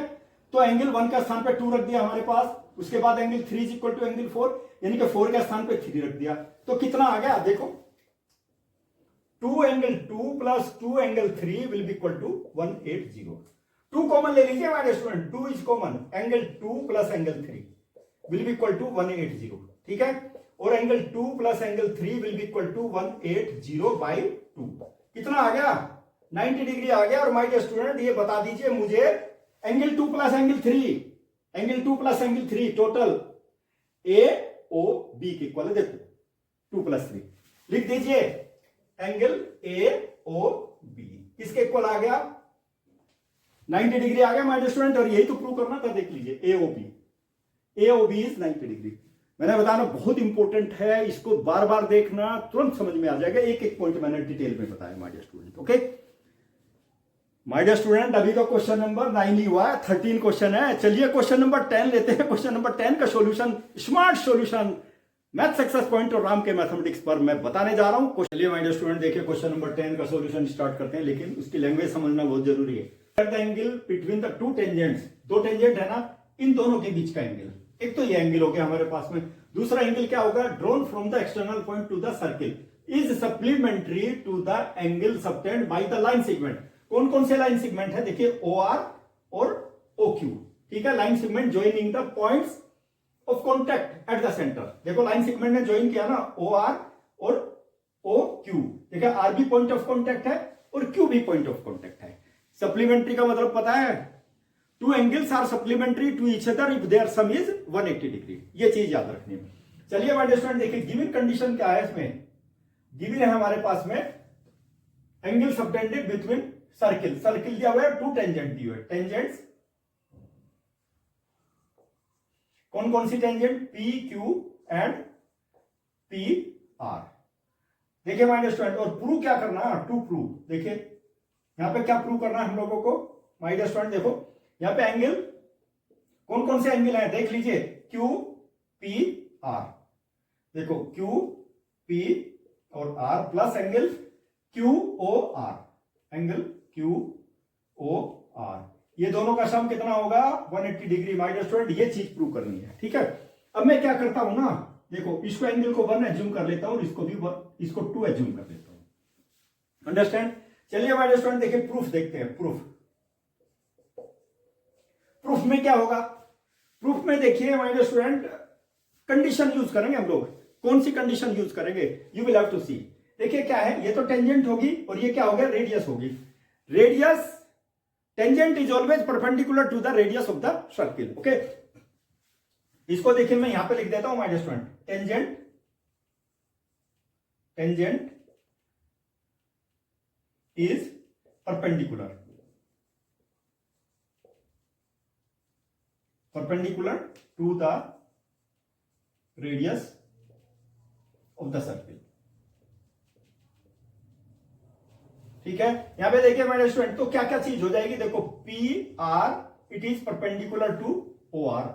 S1: तो एंगल 1 का स्थान पे 2 रख दिया हमारे पास, उसके बाद angle 3 is equal to angle 4, यानी कि 4 के स्थान पे 3 रख दिया, तो कितना आ गया, देखो 2 angle 2 plus 2 angle 3 will be equal to 180। 2 common ले लीजिए हमारे student, 2 is common, angle 2 plus angle 3 will be equal to 180, ठीक है। और angle 2 plus angle 3 will be equal to 180 by 2, कितना आ गया, 90 डिग्री आ गया। और माय डियर स्टूडेंट ये बता दीजिए मुझे angle 2 plus angle 3, angle 2 plus angle 3 total A O B के इक्वल है, देखो 2 प्लस 3 लिख दीजिए, एंगल ए ओ बी किसके इक्वल आ गया, 90 डिग्री आ गया माय डियर स्टूडेंट। और यही तो प्रूव करना था, देख लीजिए एओबी इज 90 डिग्री। मैंने बताना बहुत इंपॉर्टेंट है, इसको बार बार देखना, तुरंत समझ में आ जाएगा, एक एक पॉइंट मैंने डिटेल में बताया my dear student. Okay my dear student, अभी तो क्वेश्चन नंबर 9 ही हुआ है, 13 क्वेश्चन है। चलिए क्वेश्चन नंबर 10 लेते हैं। क्वेश्चन नंबर 10 का solution, smart solution math success point और राम के मैथमेटिक्स पर मैं बताने जा रहा हूं। चलिए माय डियर स्टूडेंट देखिए क्वेश्चन नंबर 10 का सॉल्यूशन स्टार्ट करते हैं, लेकिन उसकी लैंग्वेज समझना बहुत जरूरी है। The angle between the two tangents, दो टेंजेंट है ना, इन दोनों के बीच का एंगल, एक तो ये एंगल हो गया हमारे पास में, दूसरा एंगल क्या होगा, drawn from the external point to the circle is supplementary to the angle subtend by the line segment. कौन कौन से लाइन सेगमेंट है, देखिए ओ आर और ओ क्यू, ठीक है, line segment joining the points of contact at the centre. देखो लाइन सेगमेंट ने ज्वाइन किया ना ओ आर और ओ क्यू, ठीक है, आर भी पॉइंट ऑफ कॉन्टैक्ट है और क्यू भी पॉइंट ऑफ कॉन्टैक्ट है। सप्लीमेंट्री का मतलब पता है, two angles are supplementary to each other if their sum is 180 degree, ये चीज याद रखनी है। चलिए माय डियर स्टूडेंट देखिए गिवन कंडीशन क्या है, इसमें गिवन है हमारे पास में angle subtended between circle, circle दिया हुआ है, टू टेंजेंट दिए हुए, टेंजेंट्स कौन कौन सी tangent, P Q and P R. देखिए माय डियर स्टूडेंट, और प्रूव क्या करना है, टू प्रूव, देखिए यहां पे क्या प्रूव करना है हम लोगों को, माय डियर स्टूडेंट देखो यहां पे एंगल कौन कौन से एंगल है, देख लीजिए क्यू पी आर, देखो क्यू पी और R plus angle Q O R, angle Q O R, ये दोनों का सम कितना होगा 180 डिग्री। माय स्टूडेंट ये चीज प्रूव करनी है, ठीक है। अब मैं क्या करता हूं ना, देखो इसको एंगल को 1 एज्यूम कर लेता हूं और इसको भी इसको 2 एज्यूम कर लेता हूं, अंडरस्टैंड। चलिए माय स्टूडेंट देखिए प्रूफ देखते हैं। प्रूफ में क्या होगा, प्रूफ में देखिए माय स्टूडेंट कंडीशन यूज करेंगे हम लोग। कौन सी कंडीशन यूज करेंगे, यू विल हैव टू सी। देखिए क्या है, ये तो टेंजेंट होगी और ये क्या हो गया, रेडियस होगी। Radius, tangent is always perpendicular to the radius of the circle, okay. इसको देखिए मैं यहां पे लिख देता हूं my student, tangent is perpendicular to the radius of the circle, ठीक है। यहां पे देखिए मेरे स्टूडेंट, तो क्या क्या चीज हो जाएगी, देखो P R it is perpendicular to O R,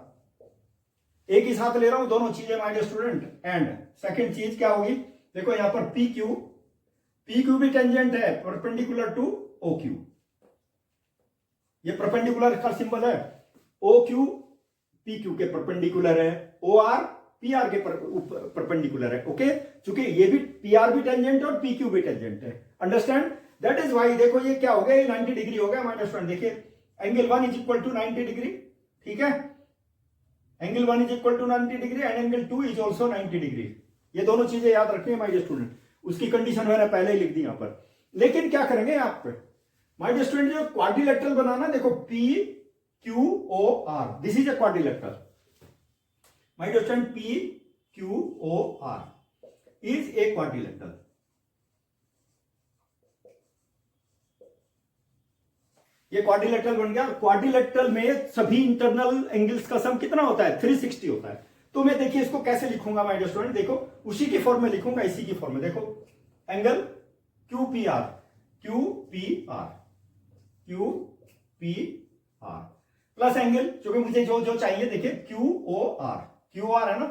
S1: एक ही साथ ले रहा हूं दोनों चीजें माय स्टूडेंट। एंड सेकंड चीज क्या होगी, देखो यहां पर पी क्यू भी टेंजेंट है परपेंडिकुलर टू ओ क्यू, ये परपेंडिकुलर का सिंबल है। ओ क्यू पी क्यू के परपेंडिकुलर है, ओ आर पी आर के परपेंडिकुलर है, ओके। चूंकि ये भी पी आर भी टेंजेंट है और पी क्यू भी टेंजेंट है, अंडरस्टैंड। दैट इज वाई देखो ये क्या हो गया, ये 90 डिग्री हो गया माय स्टूडेंट। देखिए angle 1 is equal to 90 degree, ठीक है। Angle 1 is equal to 90 degree and angle 2 is also 90 degree. ये दोनों चीजें याद रखिए माय स्टूडेंट, उसकी कंडीशन मैंने पहले ही लिख दी यहां पर। लेकिन क्या करेंगे आप माय स्टूडेंट, जो क्वाड्रिलेटरल बनाना, देखो P Q O R, this is a quadrilateral my student. P Q O R is a quadrilateral, ये क्वाड्रिलेटरल बन गया। क्वाड्रिलेटरल में सभी इंटरनल एंगल्स का सम कितना होता है, 360 होता है। तो मैं देखिए इसको कैसे लिखूंगा माय स्टूडेंट, देखो उसी की फॉर्म में लिखूंगा, इसी की फॉर्म में। देखो angle Q P R plus angle, जो कि मुझे जो चाहिए, देखिए क्यू ओ आर है ना,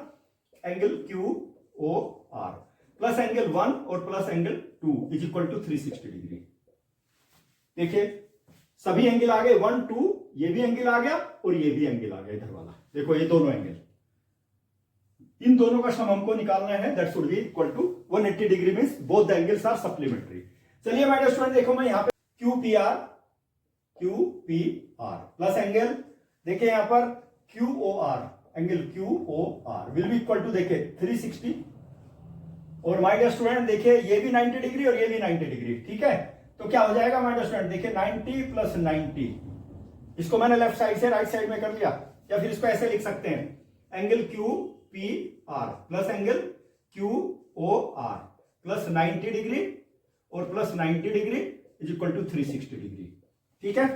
S1: angle Q O R plus angle 1 और plus angle 2 is equal to 360 degree. देखिए सभी एंगल आ गए, 1 2, ये भी एंगल आ गया और ये भी एंगल आ गया इधर वाला। देखो ये दोनों एंगल, इन दोनों का सम हमको निकालना है, that should be equal to 180 degree, means both the angles are supplementary. चलिए माय स्टूडेंट देखो मैं यहां पे Q P R plus angle, देखिए यहां पर Q O R, angle Q O R will be equal to देखिए 360, और माय स्टूडेंट देखिए ये भी 90 डिग्री और ये भी 90 डिग्री, ठीक है। तो क्या हो जाएगा माय स्टूडेंट, देखिए 90 प्लस 90, इसको मैंने लेफ्ट साइड से राइट साइड में कर लिया, या फिर इसको ऐसे लिख सकते हैं, angle Q P R plus angle Q O R plus 90 degree और plus 90 degree is equal to 360 degree, ठीक है।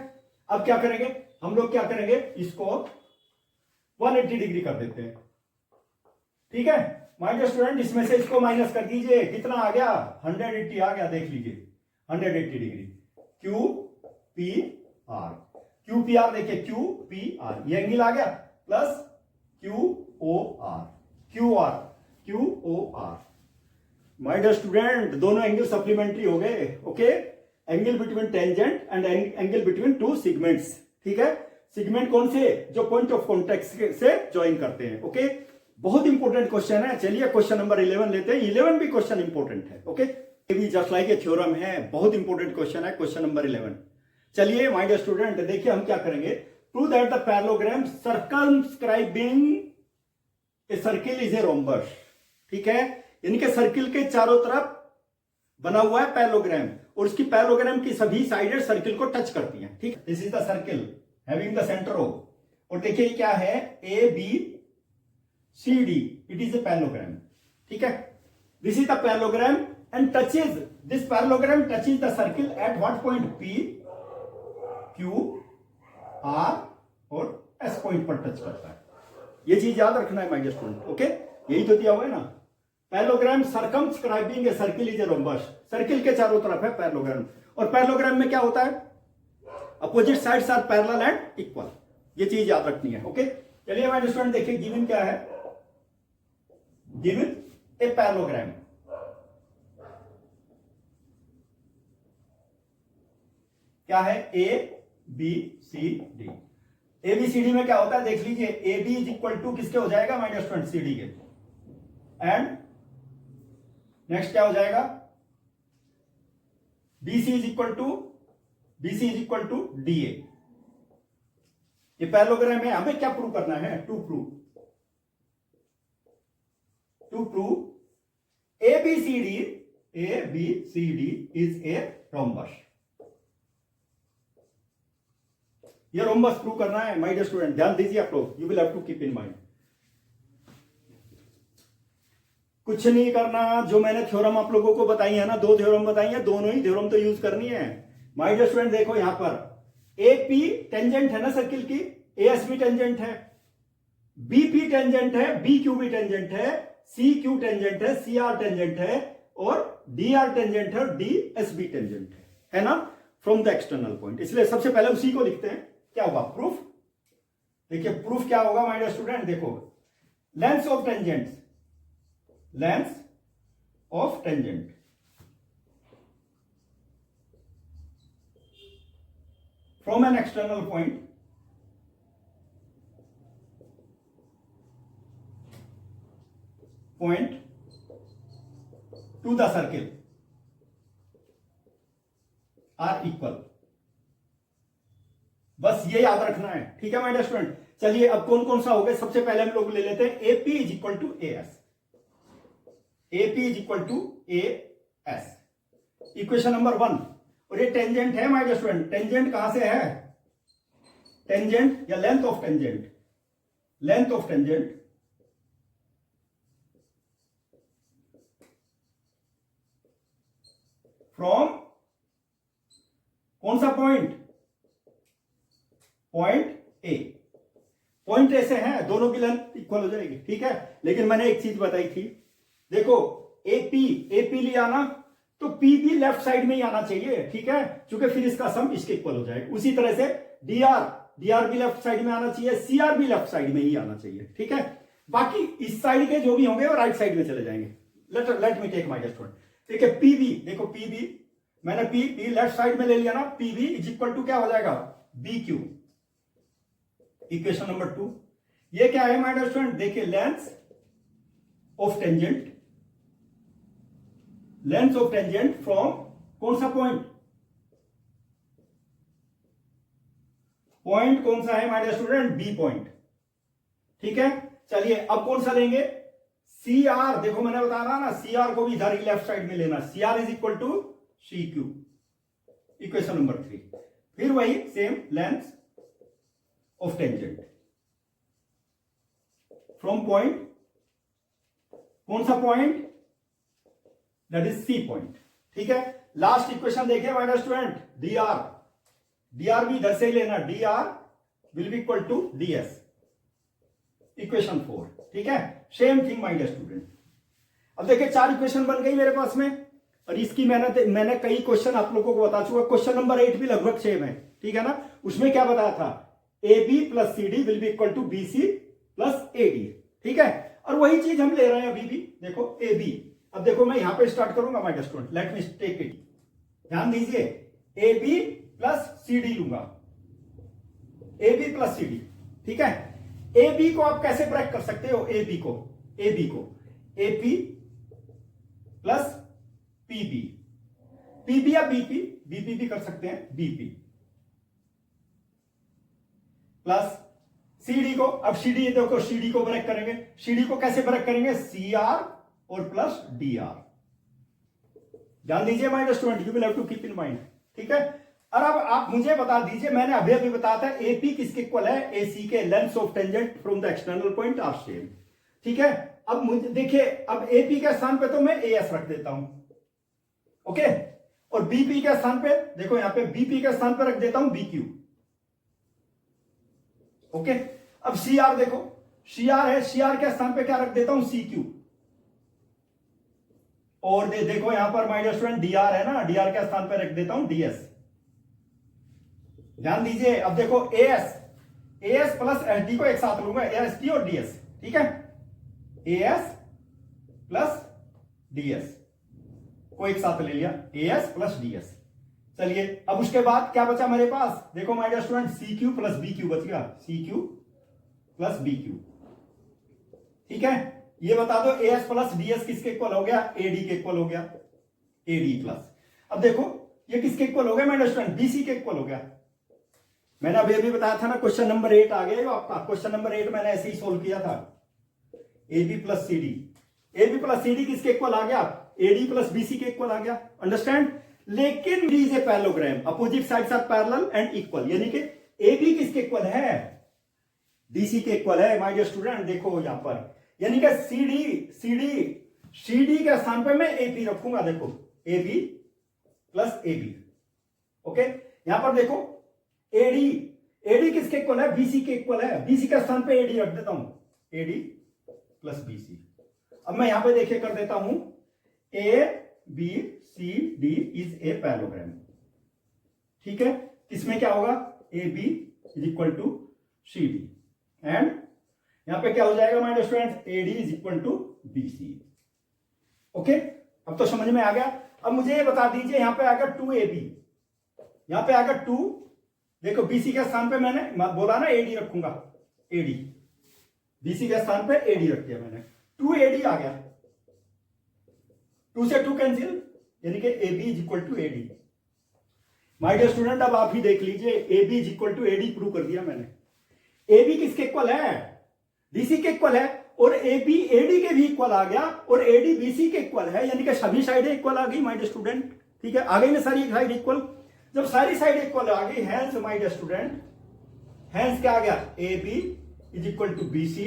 S1: अब क्या करेंगे हम लोग, क्या करेंगे, इसको 180 डिग्री कर देते हैं, ठीक है। माय स्टूडेंट इसमें से इसको माइनस कर दीजिए, कितना आ गया, 180 आ गया, देख लीजिए 180 डिग्री। क्यू पी आर देखिए क्यू पी आर, ये एंगल आ गया, plus Q O R. My dear student दोनों एंगल सप्लीमेंट्री हो गए, okay. Angle between tangent and angle between two segments, ठीक है। सिगमेंट कौन से, जो पॉइंट ऑफ कॉन्टेक्ट से ज्वाइन करते हैं, ओके। बहुत इंपॉर्टेंट क्वेश्चन है। चलिए क्वेश्चन नंबर 11 लेते हैं। 11 भी क्वेश्चन इंपॉर्टेंट है, ओके। ये भी जस्ट लाइक ए थ्योरम है, बहुत इंपॉर्टेंट क्वेश्चन है, क्वेश्चन नंबर 11। चलिए माय डियर स्टूडेंट देखिए हम क्या करेंगे, prove that the parallelogram circumscribing a circle is a rhombus, ठीक है। यानी कि सर्किल के चारों तरफ बना हुआ है पैरेललोग्राम, और उसकी पैरेललोग्राम की सभी साइडें सर्किल को टच करती हैं, ठीक है। This is the circle having the centre O, और देखिए क्या है, A B C D, it is a parallelogram, ठीक है। This is the parallelogram and touches, this parallelogram touches the circle at what point, P Q R और एस पॉइंट पर टच करता है। ये चीज याद रखना है माय डियर स्टूडेंट, ओके। यही तो दिया हुआ है ना, parallelogram circumscribing a circle is a rhombus, circle के चारों तरफ है पैरेललोग्राम। और पैरेललोग्राम में क्या होता है, opposite sides are parallel and equal, ये चीज याद रखनी है, ओके। चलिए माय डियर स्टूडेंट देखिए गिवन क्या है, गिवन ए पैरेललोग्राम, क्या है, A B C D. A B C D में क्या होता है देख लीजिए, A B is equal to किसके हो जाएगा, माइनस स्टूडेंट सी डी के। एंड नेक्स्ट क्या हो जाएगा, B C is equal to D A. ये पैरेललोग्राम है, हमें क्या प्रूव करना है, to prove A B C D is a rhombus. ये रोम्बस प्रूव करना है माय डियर स्टूडेंट, ध्यान दीजिए आप लोग, you will have to keep in mind. कुछ नहीं करना, जो मैंने थ्योरम आप लोगों को बताई है ना, 2 थ्योरम बताई है, दोनों ही थ्योरम तो यूज करनी है माय डियर स्टूडेंट। देखो यहां पर ए पी टेंजेंट है ना सर्किल की, ए एस भी टेंजेंट है, बी पी टेंजेंट है, बी क्यू भी टेंजेंट है, सी क्यू टेंजेंट है, सी आर टेंजेंट है, और डी आर टेंजेंट है, और डी एस बी टेंजेंट है ना, फ्रॉम द एक्सटर्नल पॉइंट। इसलिए सबसे पहले उसी को लिखते हैं। क्या होगा प्रूफ, देखिए प्रूफ क्या होगा माय डियर स्टूडेंट, देखो lengths of tangent, lengths of tangent from an external point to the circle are equal. बस ये याद रखना है, ठीक है माय डियर स्टूडेंट। चलिए अब कौन कौन सा हो गया, सबसे पहले हम लोग ले लेते हैं AP is equal to A S, AP is equal to A S, equation number 1। और ये टेंजेंट है माय डियर स्टूडेंट, टेंजेंट कहां से है, टेंजेंट या length of tangent, length of tangent from कौन सा पॉइंट, पॉइंट ए। पॉइंट ए से है, दोनों की लेंथ इक्वल हो जाएगी, ठीक है। लेकिन मैंने एक चीज बताई थी, देखो एपी लिया ना, तो पी भी लेफ्ट साइड में ही आना चाहिए, ठीक है, क्योंकि फिर इसका सम इसके इक्वल हो जाएगा। उसी तरह से डीआर भी लेफ्ट साइड में आना चाहिए, सीआर भी लेफ्ट साइड में ही आना चाहिए, ठीक है। बाकी इस साइड के जो भी होंगे वो राइट साइड में चले जाएंगे। Let me take my student, देखिए पीबी, देखो पीबी मैंने पी लेफ्ट साइड में ले लिया ना, पीबी इज इक्वल टू क्या हो जाएगा, बी क्यू, इक्वेशन नंबर 2। ये क्या है माय डियर स्टूडेंट, देखिए lengths of tangent, lengths of tangent from कौन सा पॉइंट, पॉइंट कौन सा है my dear student, B point, ठीक है। चलिए अब कौन सा लेंगे, सी आर, देखो मैंने बता रहा ना, सी आर को भी इधर ही लेफ्ट साइड में लेना, C R is equal to C Q, equation number 3। फिर वही same lengths of tangent from point, कौन सा point, that is C point, ठीक है। लास्ट इक्वेशन देखिए माय डियर स्टूडेंट, डीआर भी इधर से ही लेना, DR will be equal to DS, equation 4, ठीक है। Same thing my dear student. अब देखिए 4 इक्वेशन बन गई मेरे पास में, और इसकी मैंने कई क्वेश्चन आप लोगों को बता चुका। क्वेश्चन नंबर 8 भी लगभग सेम है, ठीक है ना। उसमें क्या बताया था, A B plus C D will be equal to B C plus A D, ठीक है। और वही चीज हम ले रहे हैं अभी भी, देखो ए बी। अब देखो मैं यहां पे स्टार्ट करूंगा my dear student, let me take it, ध्यान दीजिए, A B plus C D लूंगा, A B plus C D, ठीक है। ए बी को आप कैसे ब्रेक कर सकते हो, ए बी को A P plus PB, PB या बीपी, बीपी भी कर सकते हैं, बीपी प्लस सीडी को। अब सीडी देखो, सीडी को ब्रेक करेंगे, सीडी को कैसे ब्रेक करेंगे, सीआर और प्लस डीआर, ध्यान दीजिए my student, you will have to keep in mind, ठीक है। और अब आप मुझे बता दीजिए, मैंने अभी बताया था एपी किसके इक्वल है, एसी के, lengths of tangent from the external point are same, ठीक है। अब मुझे देखिए, अब एपी के स्थान पे तो मैं एएस रख देता हूं, ओके, और बीपी के स्थान पे देखो, यहां पे बीपी के स्थान पे रख देता हूं बीक्यू, ओके। अब सीआर देखो, सीआर है, सीआर के स्थान पे क्या रख देता हूं, सीक्यू, और देखो यहां पर माय डियर स्टूडेंट डीआर है ना, डीआर के स्थान पे रख देता हूं डीएस, ध्यान दीजिए। अब देखो एएस प्लस एसडी को एक साथ लूंगा, एएसडी और डीएस, ठीक है, एएस प्लस डीएस को एक साथ ले लिया, एएस प्लस डीएस। चलिए अब उसके बाद क्या बचा मेरे पास, देखो my dear student, C Q plus B Q बच गया, C Q plus B Q. ठीक है, ये बता दो एस प्लस डीएस किसके इक्वल हो गया, एडी के इक्वल हो गया, एडी प्लस। अब देखो ये किसके इक्वल हो गया माय डियर स्टूडेंट, बीसी के इक्वल हो गया। मैंने अभी बताया था ना, क्वेश्चन नंबर 8 आ गया आपका, क्वेश्चन नंबर 8 मैंने ऐसे ही सोल्व किया था। AB plus CD, AB plus CD किसके इक्वल आ गया, AD प्लस BC के इक्वल आ गया। अंडरस्टैंड, लेकिन D is a parallelogram, opposite sides are parallel and equal, यानी कि AB किसके इक्वल है, DC के इक्वल है माय डियर स्टूडेंट। देखो यहां पर, यानी कि CD के स्थान पर मैं AP रखूंगा, देखो AB प्लस AB। ओके, यहां पर देखो AD किसके इक्वल है, BC के इक्वल है, BC के स्थान पे AD रख देता हूं, AD प्लस BC। अब मैं यहां पे देखिए कर देता हूं, ABCD इज ए पैरेललोग्राम। ठीक है, किसमें क्या होगा, AB is equal to CD and यहां पे क्या हो जाएगा my dear students, AD is equal to BC। Okay, अब तो समझ में आ गया। अब मुझे ये बता दीजिए, यहां पे आ गया 2AB, यहां पे आ गया 2, देखो BC के स्थान पे मैंने बोला ना AD रखूंगा, AD, BC के स्थान पे AD रख दिया मैंने, 2AD आ गया, 2 से 2 कैंसिल, यानी कि AB is equal to AD। My dear student अब आप ही देख लीजिए, AB is equal to AD prove कर दिया मैंने। AB किसके इक्वल है, BC के इक्वल है, और AB AD के भी इक्वल आ गया, और AD BC के इक्वल है, यानी कि सभी साइडें इक्वल आ गई माय डियर स्टूडेंट। ठीक है, आ गई ना सारी साइड इक्वल। जब सारी साइड इक्वल आ गई, hence my dear student, hence क्या आ गया, AB is equal to BC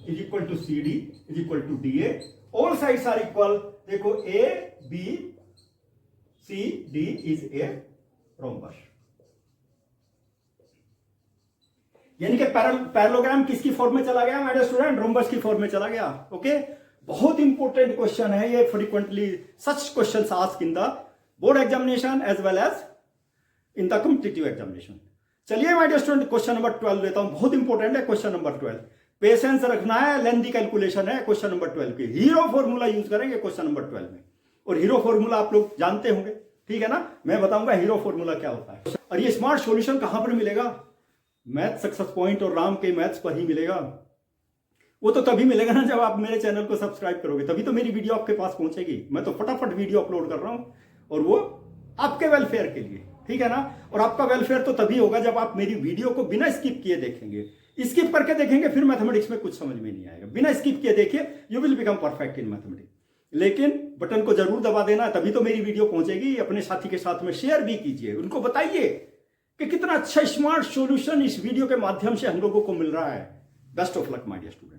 S1: is equal to CD is equal to DA, all sides are equal. देखो ABCD इज ए रोम्बस, यानी कि पैरेललोग्राम किसकी फॉर्म में चला गया माय डियर स्टूडेंट, रोम्बस की फॉर्म में चला गया। ओके, बहुत इंपॉर्टेंट क्वेश्चन है ये, frequently such questions asked in the board examination as well as in the competitive examination. चलिए my dear student question number 12 लेता हूं, बहुत इंपॉर्टेंट है क्वेश्चन नंबर 12, पेशेंस रखना है, लेंथी कैलकुलेशन है क्वेश्चन नंबर 12 की। हीरो फॉर्मूला यूज करेंगे क्वेश्चन नंबर 12 में, और हीरो फॉर्मूला आप लोग जानते होंगे, ठीक है ना, मैं बताऊंगा हीरो फॉर्मूला क्या होता है। और ये स्मार्ट सॉल्यूशन कहां पर मिलेगा, मैथ सक्सेस पॉइंट और राम के मैथ्स पर ही मिलेगा। वो तो तभी मिलेगा ना जब आप मेरे चैनल को सब्सक्राइब करोगे, तभी तो मेरी वीडियो आपके पास पहुंचेगी। मैं तो फटाफट वीडियो अपलोड कर रहा हूं, और वो आपके वेलफेयर के लिए, ठीक है ना। और आपका वेलफेयर तो तभी होगा जब आप मेरी वीडियो को बिना स्किप किए देखेंगे। स्किप करके देखेंगे फिर मैथमेटिक्स में कुछ समझ में नहीं आएगा। बिना स्किप किए देखिए, you will become perfect in mathematics. लेकिन बटन को जरूर दबा देना, तभी तो मेरी वीडियो पहुंचेगी। अपने साथी के साथ में शेयर भी कीजिए, उनको बताइए कि कितना अच्छा स्मार्ट सॉल्यूशन इस वीडियो के माध्यम से हम लोगों को मिल रहा है। Best of luck my dear student.